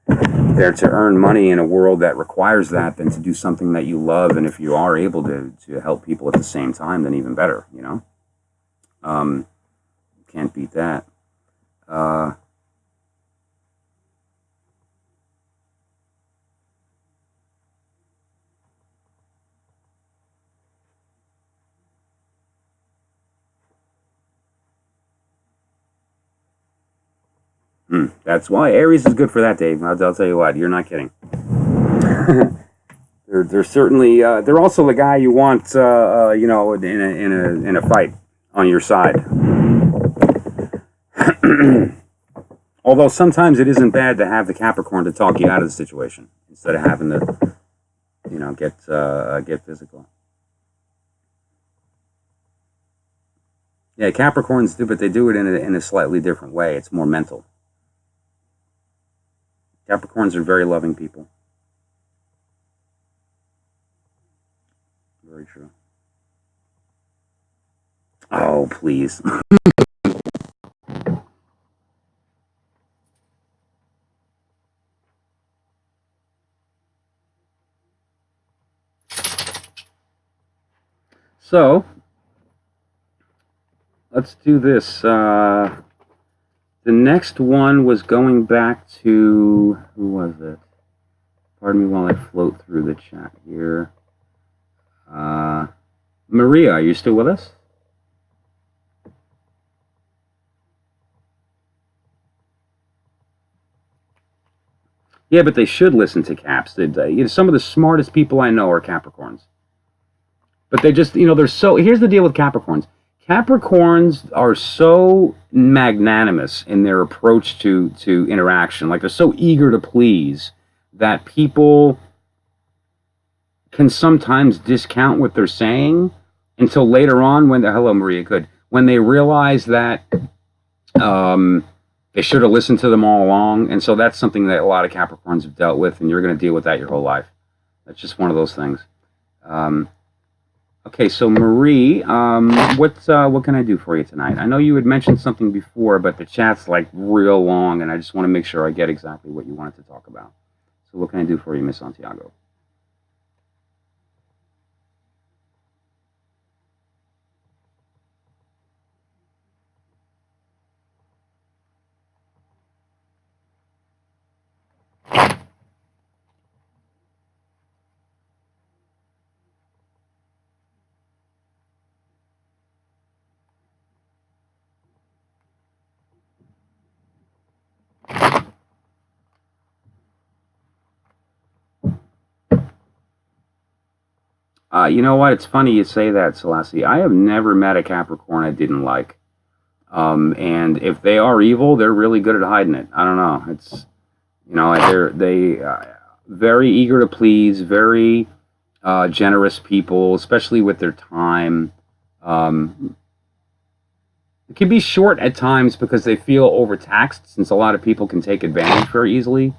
there to earn money in a world that requires that than to do something that you love. And if you are able to help people at the same time, then even better, Can't beat that. That's why Aries is good for that, Dave. I'll tell you what, you're not kidding. they're certainly they're also the guy you want, in a fight on your side. Although sometimes it isn't bad to have the Capricorn to talk you out of the situation instead of having to, get physical. Yeah, Capricorns do, but they do it in a slightly different way. It's more mental. Capricorns are very loving people. Very true. Oh, please. So, let's do this. The next one was going back to, who was it? Pardon me while I float through the chat here. Maria, are you still with us? Yeah, but they should listen to Caps. Some of the smartest people I know are Capricorns. But they just, they're so. Here's the deal with Capricorns. Capricorns are so magnanimous in their approach to interaction. Like they're so eager to please that people can sometimes discount what they're saying until later on when hello Maria, good, when they realize that they should have listened to them all along. And so that's something that a lot of Capricorns have dealt with, and you're going to deal with that your whole life. That's just one of those things. Okay, so Marie, what can I do for you tonight? I know you had mentioned something before, but the chat's like real long, and I just want to make sure I get exactly what you wanted to talk about. So what can I do for you, Miss Santiago? You know what? It's funny you say that, Selassie. I have never met a Capricorn I didn't like. And if they are evil, they're really good at hiding it. I don't know. It's they very eager to please, very generous people, especially with their time. It can be short at times because they feel overtaxed, since a lot of people can take advantage very easily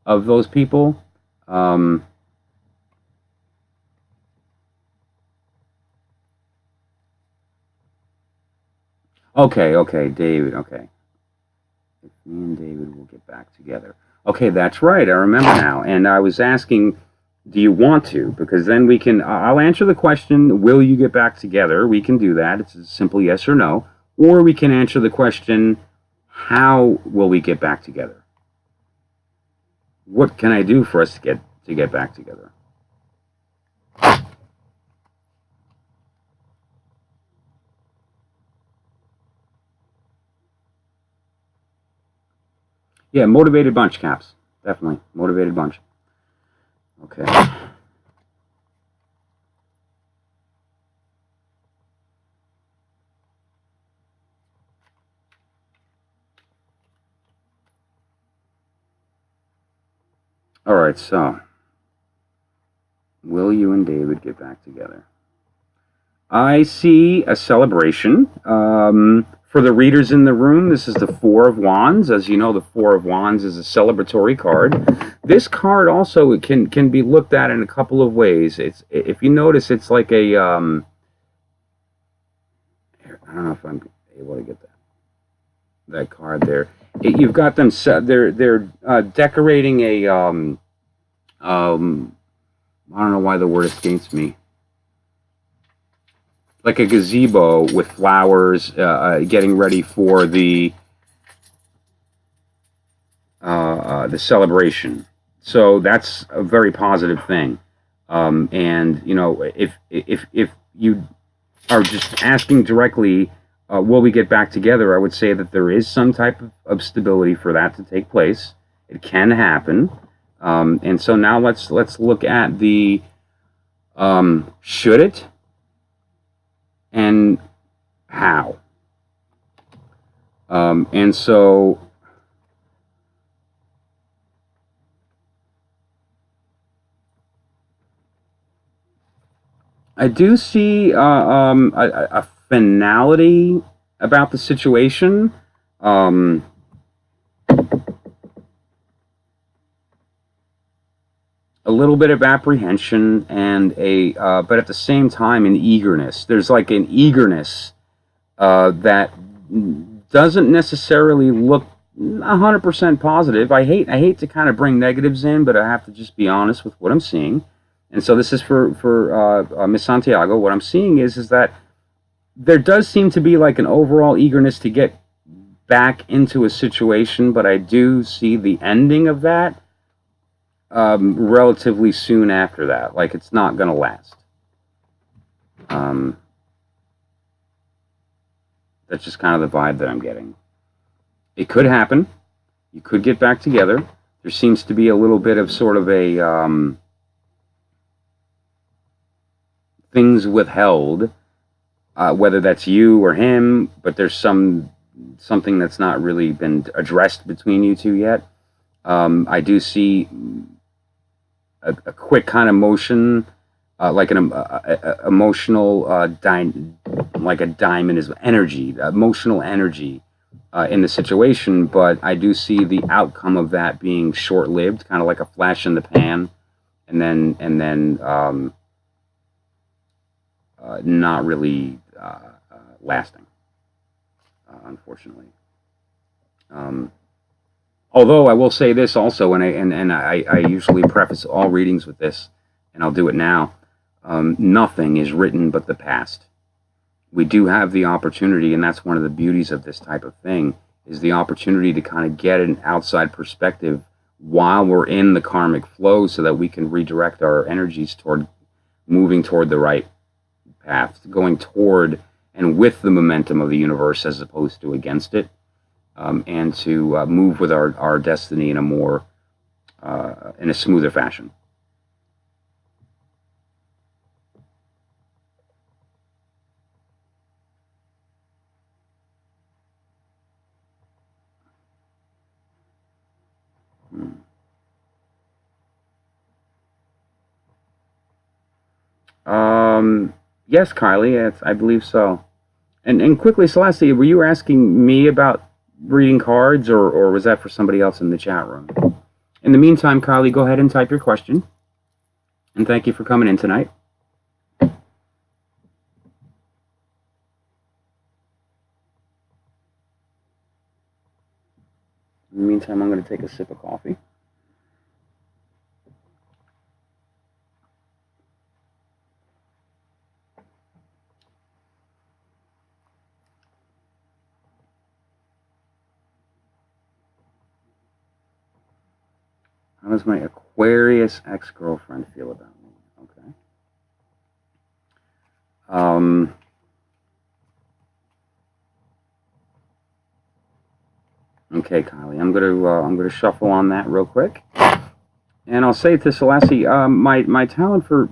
of those people. Okay, David. Okay, if me and David will get back together. Okay, that's right. I remember now. And I was asking, do you want to? Because then we can. I'll answer the question. Will you get back together? We can do that. It's a simple yes or no. Or we can answer the question, how will we get back together? What can I do for us to get back together? Yeah, motivated bunch, Caps. Definitely motivated bunch. Okay. All right, so will you and David get back together? I see a celebration. For the readers in the room, this is the Four of Wands. As you know, the Four of Wands is a celebratory card. This card also can be looked at in a couple of ways. It's, if you notice, it's like a I don't know if I'm able to get that card there. You've got them. They're decorating a I don't know why the word escapes me. Like a gazebo with flowers, getting ready for the celebration. So that's a very positive thing. And if you are just asking directly, will we get back together? I would say that there is some type of stability for that to take place. It can happen. And so now let's look at the should it and how. And so I do see a finality about the situation. A little bit of apprehension and but at the same time an eagerness. There's like an eagerness that doesn't necessarily look 100% positive. I hate to kind of bring negatives in, but I have to just be honest with what I'm seeing. And so this is for Miss Santiago. What I'm seeing is that there does seem to be like an overall eagerness to get back into a situation, but I do see the ending of that relatively soon after that. Like it's not going to last. Um, that's just kind of the vibe that I'm getting. It could happen. You could get back together. There seems to be a little bit of sort of a things withheld, whether that's you or him, but there's something that's not really been addressed between you two yet. I do see a quick kind of motion, like an emotional, like a diamond is energy, emotional energy in the situation. But I do see the outcome of that being short-lived, kind of like a flash in the pan, and then not really lasting, unfortunately. Um, Although I will say this also, and I usually preface all readings with this, and I'll do it now. Nothing is written but the past. We do have the opportunity, and that's one of the beauties of this type of thing, is the opportunity to kind of get an outside perspective while we're in the karmic flow, so that we can redirect our energies toward moving toward the right path, going toward and with the momentum of the universe as opposed to against it. And to move with our destiny in a more in a smoother fashion. Yes, Kylie, I believe so. And quickly, Celeste, were you asking me about reading cards, or was that for somebody else in the chat room? In the meantime, Kylie, go ahead and type your question. And thank you for coming in tonight. In the meantime, I'm going to take a sip of coffee. How does my Aquarius ex-girlfriend feel about me? Okay. Um, okay, Kylie, I'm gonna shuffle on that real quick. And I'll say to Celeste, my talent for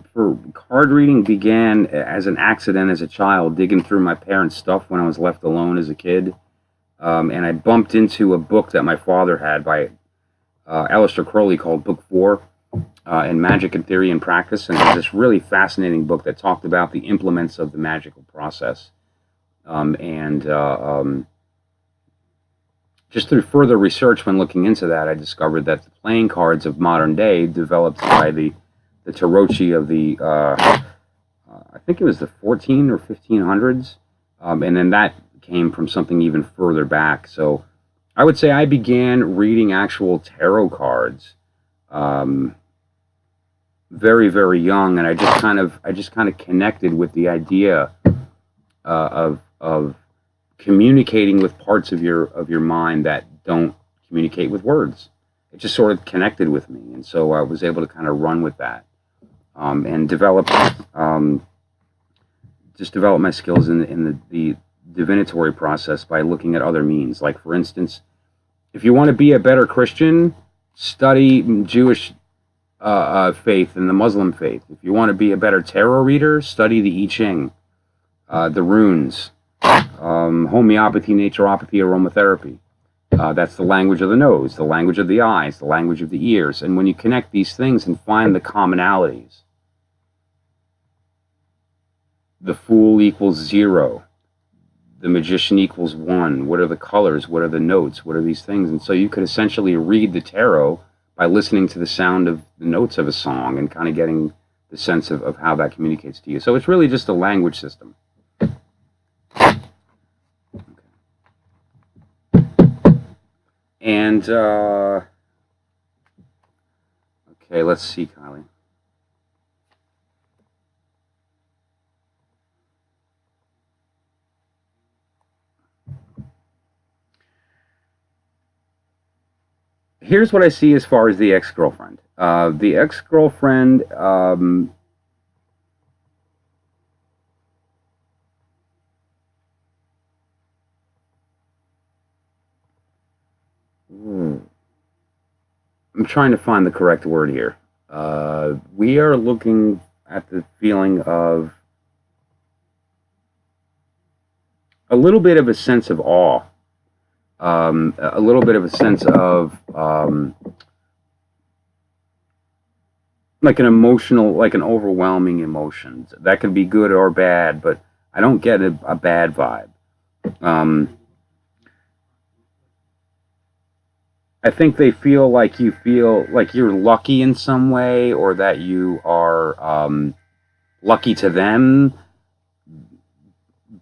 card reading began as an accident as a child, digging through my parents' stuff when I was left alone as a kid. And I bumped into a book that my father had by Aleister Crowley called Book Four in Magic and Theory and Practice. And it was this really fascinating book that talked about the implements of the magical process. And just through further research when looking into that, I discovered that the playing cards of modern day developed by the Tarochi of the, I think it was the 14 or 1500s, and then that came from something even further back. So I would say I began reading actual tarot cards very, very young, and I just kind of connected with the idea of communicating with parts of your mind that don't communicate with words. It just sort of connected with me, and so I was able to kind of run with that and develop my skills in the divinatory process by looking at other means. Like, for instance, if you want to be a better Christian, study Jewish faith and the Muslim faith. If you want to be a better tarot reader, study the I Ching, the runes, homeopathy, naturopathy, aromatherapy. That's the language of the nose, the language of the eyes, the language of the ears. And when you connect these things and find the commonalities, the fool equals 0, the magician equals 1. What are the colors? What are the notes? What are these things? And so you could essentially read the tarot by listening to the sound of the notes of a song and kind of getting the sense of how that communicates to you. So it's really just a language system. And, okay, let's see, Kylie. Here's what I see as far as the ex-girlfriend. The ex-girlfriend, I'm trying to find the correct word here. We are looking at the feeling of a little bit of a sense of awe, a little bit of a sense of like an emotional, like an overwhelming emotion. That could be good or bad, but I don't get a bad vibe. I think they feel like you're lucky in some way, or that you are lucky to them.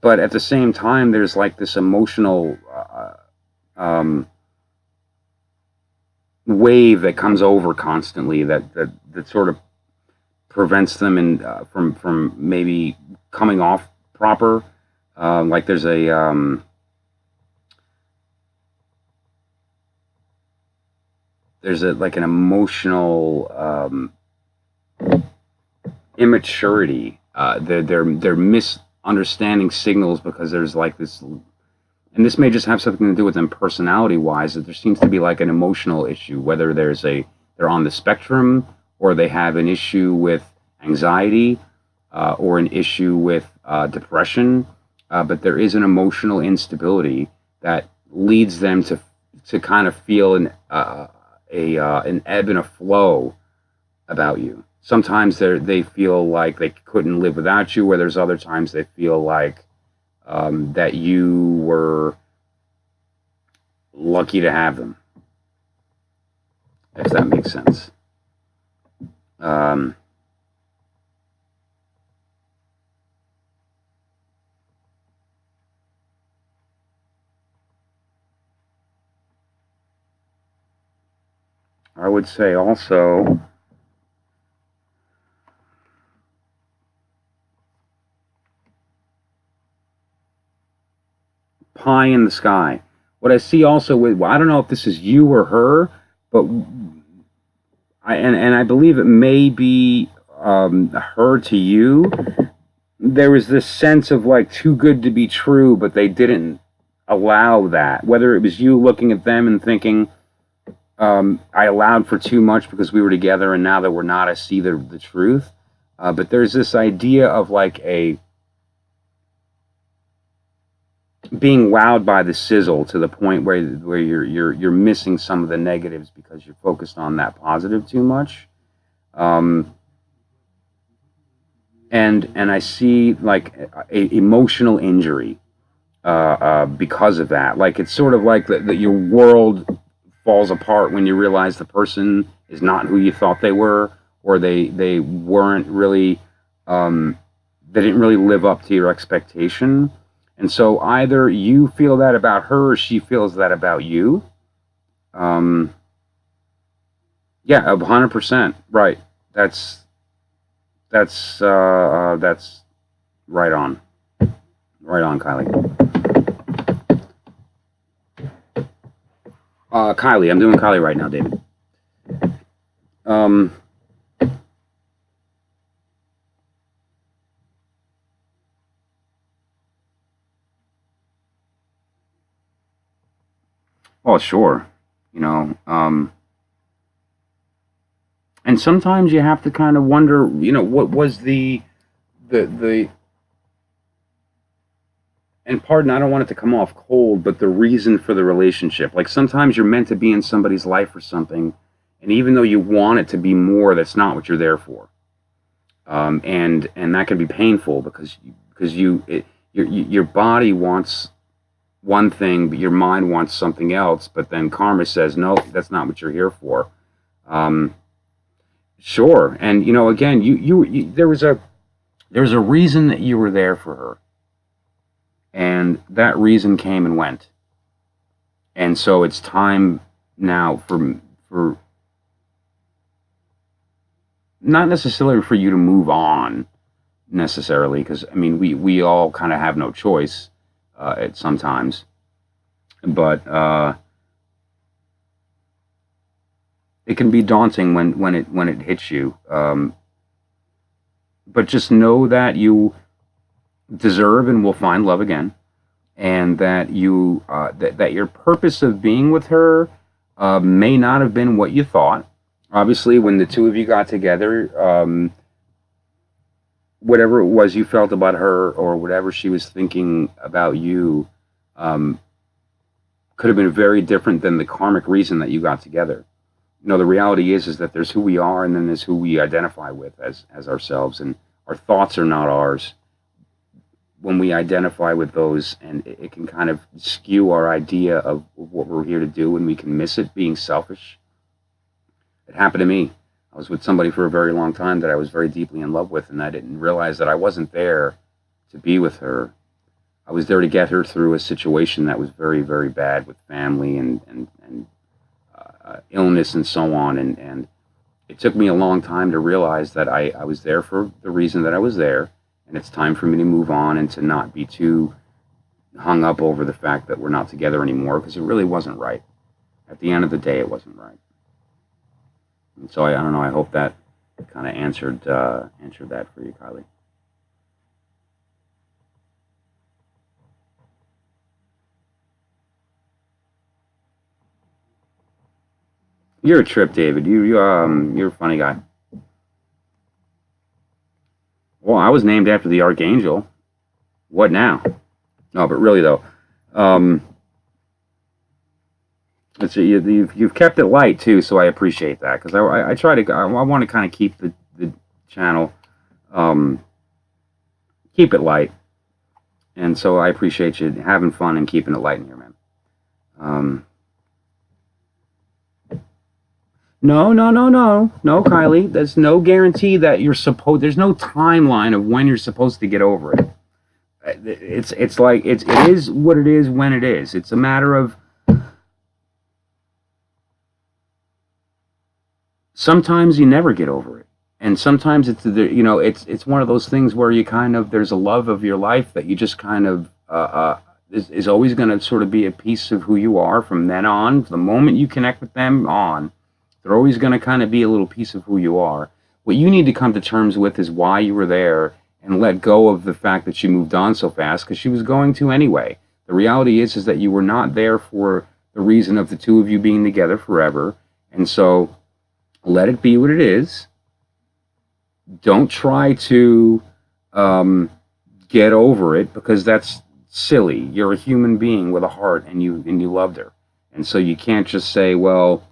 But at the same time, there's like this emotional wave that comes over constantly that sort of prevents them from maybe coming off proper. Like there's a like an emotional immaturity. They're misunderstanding signals because there's like this, and this may just have something to do with them personality wise. That there seems to be like an emotional issue, whether they're on the spectrum, or they have an issue with anxiety, or an issue with depression. But there is an emotional instability that leads them to kind of feel an ebb and a flow about you. Sometimes they feel like they couldn't live without you, where there's other times they feel like that you were lucky to have them, if that makes sense. I would say also pie in the sky. What I see also with, well, I don't know if this is you or her, but I believe it may be her to you. There was this sense of like too good to be true, but they didn't allow that. Whether it was you looking at them and thinking, I allowed for too much because we were together, and now that we're not, I see the truth. But there's this idea of like a being wowed by the sizzle to the point where you're missing some of the negatives because you're focused on that positive too much. And I see like a emotional injury because of that. Like it's sort of like that your world falls apart when you realize the person is not who you thought they were, or they weren't really they didn't really live up to your expectation. And so either you feel that about her, or she feels that about you. Yeah, 100%. Right. That's right on. Right on, Kylie. Kylie, I'm doing Kylie right now, David. Oh, sure. You know, and sometimes you have to kind of wonder, what was the and pardon, I don't want it to come off cold, but the reason for the relationship. Like sometimes you're meant to be in somebody's life or something, and even though you want it to be more, that's not what you're there for. And that can be painful because your body wants one thing, but your mind wants something else. But then karma says, no, that's not what you're here for. Sure, and again, you there was a reason that you were there for her, and that reason came and went. And so it's time now for not necessarily for you to move on necessarily, because I mean we all kind of have no choice at sometimes, but it can be daunting when it hits you. But just know that you deserve and will find love again, and that that your purpose of being with her may not have been what you thought. Obviously, when the two of you got together, whatever it was you felt about her or whatever she was thinking about you um, could have been very different than the karmic reason that you got together. The reality is that there's who we are, and then there's who we identify with as ourselves, and our thoughts are not ours. When we identify with those, and it can kind of skew our idea of what we're here to do, and we can miss it being selfish. It happened to me. I was with somebody for a very long time that I was very deeply in love with, and I didn't realize that I wasn't there to be with her. I was there to get her through a situation that was very, very bad with family and illness and so on. And it took me a long time to realize that I was there for the reason that I was there, and it's time for me to move on and to not be too hung up over the fact that we're not together anymore, because it really wasn't right. At the end of the day, it wasn't right. And so I don't know. I hope that kind of answered that for you, Kylie. You're a trip, David. You're a funny guy. Well, I was named after the archangel. What now? No, but really though, um, you've kept it light too, so I appreciate that, because I try to I want to kind of keep the channel um, keep it light, and so I appreciate you having fun and keeping it light in here, man. Um, no, no, no, no, no, Kylie. There's no guarantee that you're supposed. There's no timeline of when you're supposed to get over it. It's like it is what it is when it is. It's a matter of sometimes you never get over it, and sometimes it's one of those things where you kind of there's a love of your life that you just kind of is always going to sort of be a piece of who you are from then on. The moment you connect with them on, they're always going to kind of be a little piece of who you are. What you need to come to terms with is why you were there, and let go of the fact that she moved on so fast, because she was going to anyway. The reality is that you were not there for the reason of the two of you being together forever, and so let it be what it is. Don't try to get over it, because that's silly. You're a human being with a heart, and you loved her, and so you can't just say, well,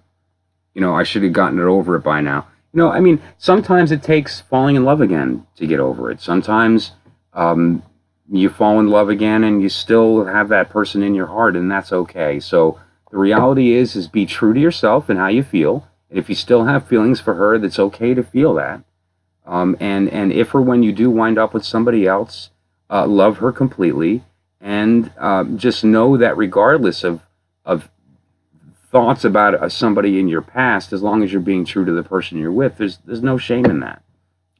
I should have gotten it over it by now. I mean, sometimes it takes falling in love again to get over it. Sometimes you fall in love again and you still have that person in your heart, and that's okay. So the reality is be true to yourself and how you feel. And if you still have feelings for her, that's okay to feel that. And if or when you do wind up with somebody else, love her completely, and just know that regardless of thoughts about somebody in your past, as long as you're being true to the person you're with, there's no shame in that,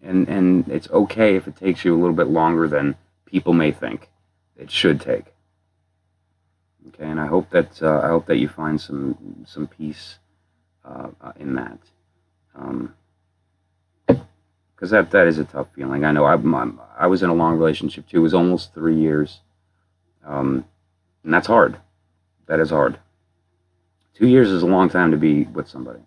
and it's okay if it takes you a little bit longer than people may think it should take. Okay, and I hope that you find some peace in that, because that is a tough feeling. I know I was in a long relationship too. It was almost 3 years, and that's hard. That is hard. 2 years is a long time to be with somebody.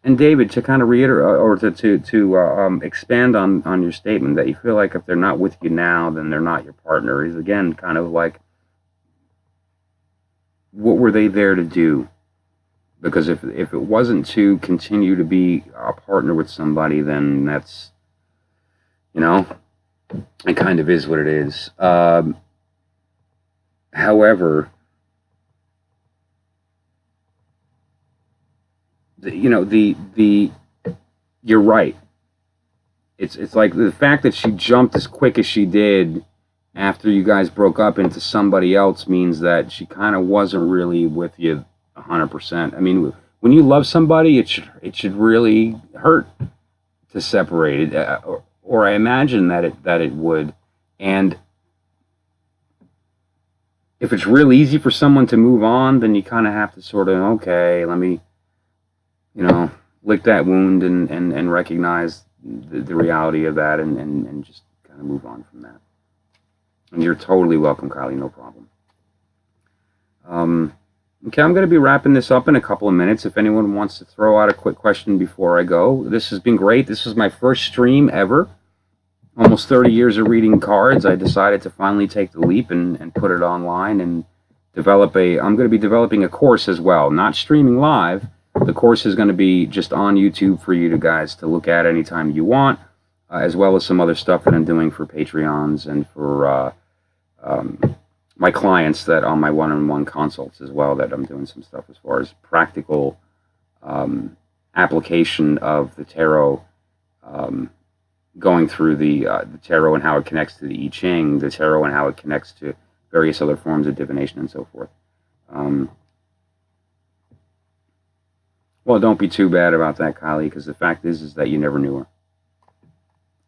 And David, to kind of reiterate or to expand on your statement that you feel like if they're not with you now, then they're not your partner, is again kind of like, what were they there to do? Because if it wasn't to continue to be a partner with somebody, then that's, it kind of is what it is. However, you're right. It's like the fact that she jumped as quick as she did after you guys broke up into somebody else means that she kind of wasn't really with you 100%. I mean, when you love somebody, it should really hurt to separate it, or I imagine that it would. And if it's real easy for someone to move on, then you kind of have to sort of, okay, let me, lick that wound and recognize, the reality of that, and just kind of move on from that. And you're totally welcome, Kylie, no problem. Okay, I'm going to be wrapping this up in a couple of minutes. If anyone wants to throw out a quick question before I go. This has been great. This was my first stream ever. Almost 30 years of reading cards. I decided to finally take the leap and put it online and develop I'm going to be developing a course as well. Not streaming live. The course is going to be just on YouTube for you guys to look at anytime you want, as well as some other stuff that I'm doing for Patreons and for my clients that on my one-on-one consults as well, that I'm doing some stuff as far as practical application of the tarot, going through the tarot and how it connects to the I Ching, the tarot and how it connects to various other forms of divination and so forth. Well, don't be too bad about that, Kylie, because the fact is that you never knew her.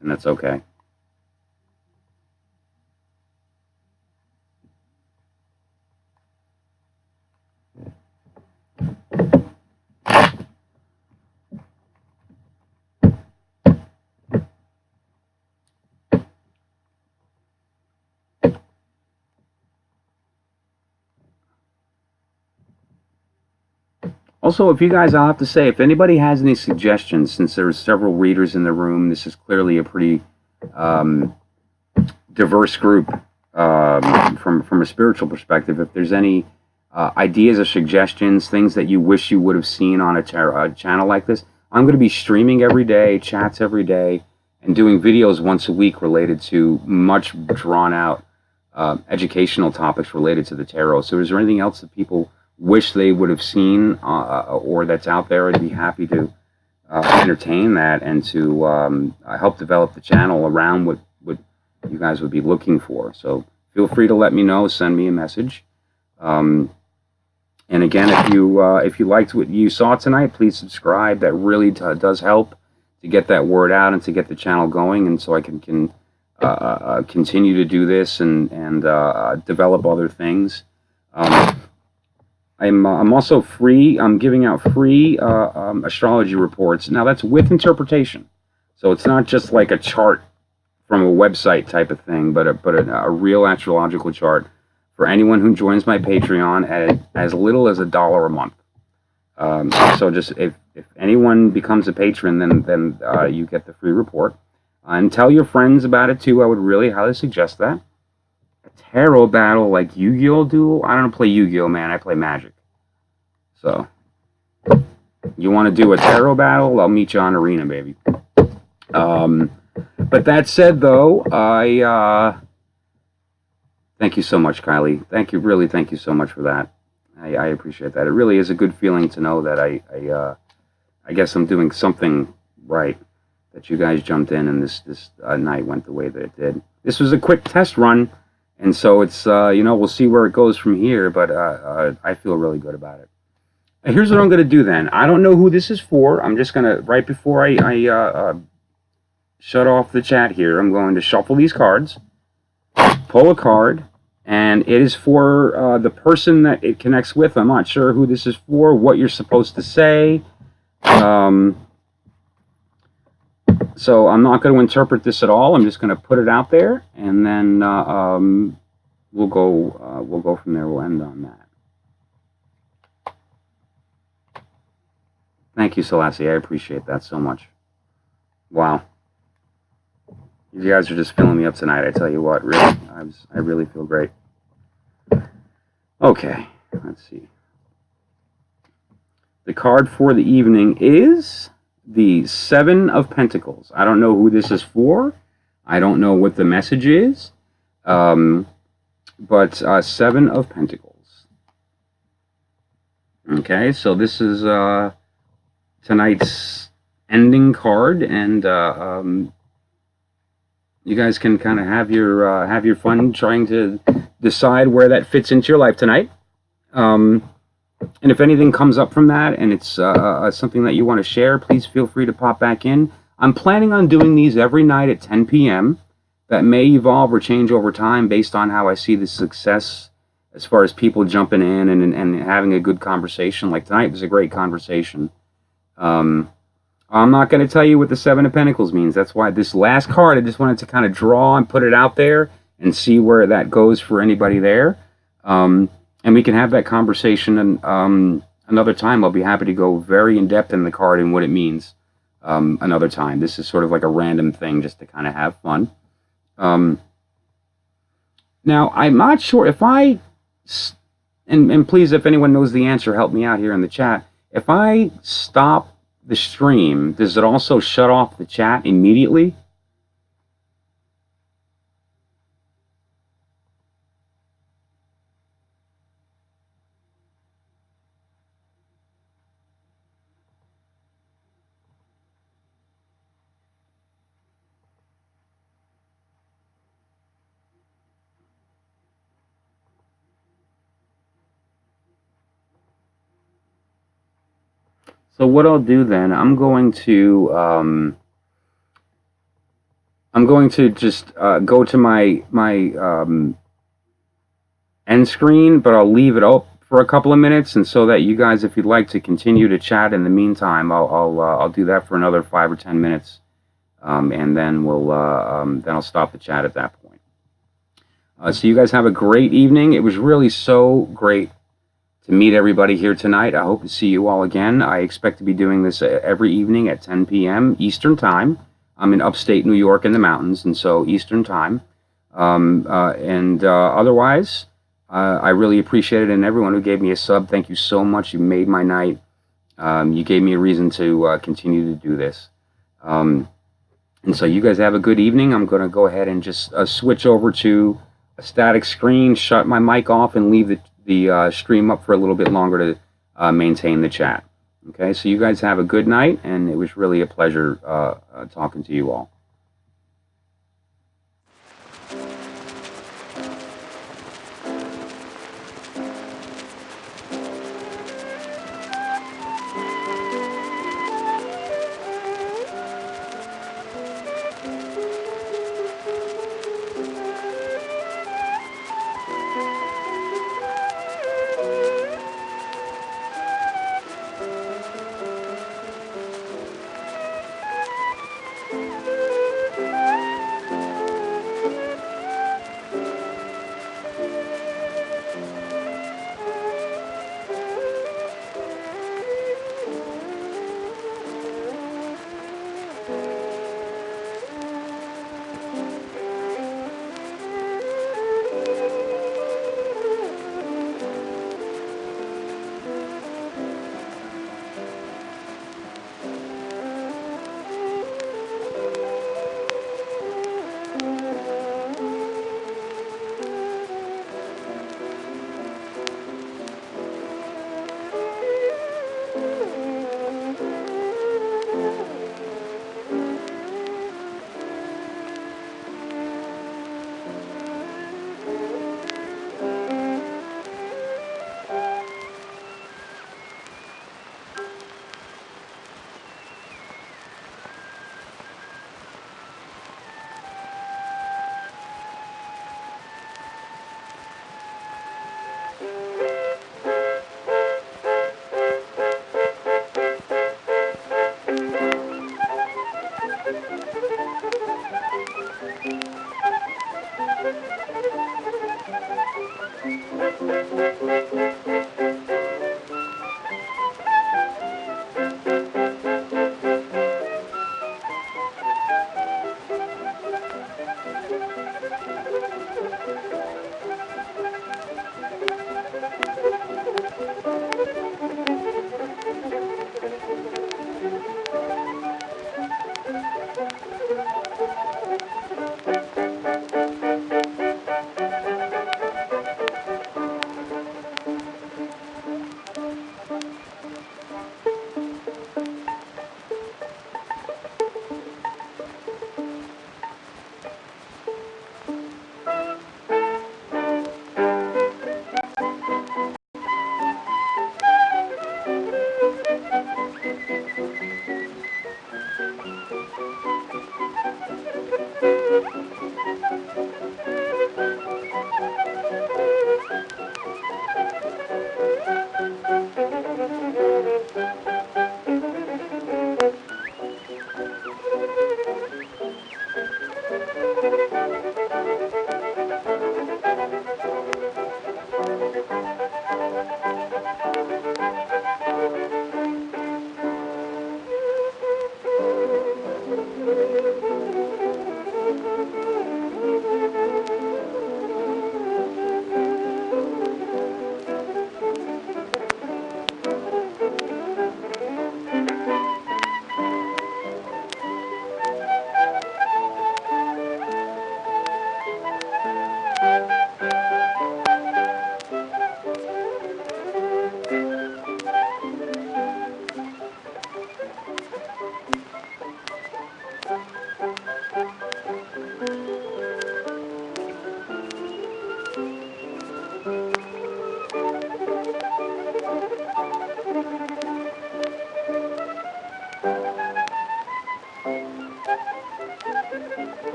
And that's okay. Also, if you guys, I'll have to say, if anybody has any suggestions, since there's several readers in the room, this is clearly a pretty diverse group from a spiritual perspective. If there's any ideas or suggestions, things that you wish you would have seen on a channel like this, I'm going to be streaming every day, chats every day, and doing videos once a week related to much drawn out educational topics related to the tarot. So is there anything else that people wish they would have seen or that's out there? I'd be happy to entertain that and to help develop the channel around what you guys would be looking for. So feel free to let me know, send me a message. And again, if you liked what you saw tonight, please subscribe. That really does help to get that word out and to get the channel going, and so I can continue to do this and develop other things. I'm also free. I'm giving out free astrology reports. Now that's with interpretation, so it's not just like a chart from a website type of thing, but a real astrological chart for anyone who joins my Patreon at as little as $1 a month. So just if anyone becomes a patron, then you get the free report, and tell your friends about it too. I would really highly suggest that. Tarot battle like Yu-Gi-Oh duel. I don't play Yu-Gi-Oh, man. I play Magic. So you want to do a tarot battle? I'll meet you on Arena, baby. But that said, though, thank you so much, Kylie. Thank you so much for that. I appreciate that. It really is a good feeling to know that I guess I'm doing something right. That you guys jumped in and this night went the way that it did. This was a quick test run. And so it's, we'll see where it goes from here, but I feel really good about it. Here's what I'm going to do then. I don't know who this is for. I'm just going to, right before I shut off the chat here, I'm going to shuffle these cards, pull a card, and it is for the person that it connects with. I'm not sure who this is for, what you're supposed to say. So I'm not going to interpret this at all. I'm just going to put it out there, and then we'll go from there. We'll end on that. Thank you, Selassie. I appreciate that so much. Wow, you guys are just filling me up tonight. I tell you what, really, I really feel great. Okay, let's see. The card for the evening is the Seven of Pentacles. I don't know who this is for. I don't know what the message is. But Seven of Pentacles. Okay, so this is tonight's ending card, and you guys can kind of have your fun trying to decide where that fits into your life tonight. And if anything comes up from that and it's something that you want to share, please feel free to pop back in. I'm planning on doing these every night at 10 p.m. That may evolve or change over time based on how I see the success as far as people jumping in and having a good conversation. Like tonight was a great conversation. I'm not going to tell you what the Seven of Pentacles means. That's why this last card, I just wanted to kind of draw and put it out there and see where that goes for anybody there. And we can have that conversation another time. I'll be happy to go very in depth in the card and what it means another time. This is sort of like a random thing just to kind of have fun. Now, I'm not sure if and please, if anyone knows the answer, help me out here in the chat. If I stop the stream, does it also shut off the chat immediately? So what I'll do then, I'm going to just go to my end screen, but I'll leave it up for a couple of minutes, and so that you guys, if you'd like to continue to chat in the meantime, I'll do that for another 5 or 10 minutes, and then I'll stop the chat at that point. So you guys have a great evening. It was really so great to meet everybody here tonight. I hope to see you all again. I expect to be doing this every evening at 10 p.m. Eastern Time. I'm in upstate New York in the mountains, and so Eastern Time. Otherwise, I really appreciate it, and everyone who gave me a sub, thank you so much. You made my night. You gave me a reason to continue to do this. And so you guys have a good evening. I'm going to go ahead and just switch over to a static screen, shut my mic off, and leave the stream up for a little bit longer to maintain the chat. Okay, so you guys have a good night, and it was really a pleasure talking to you all.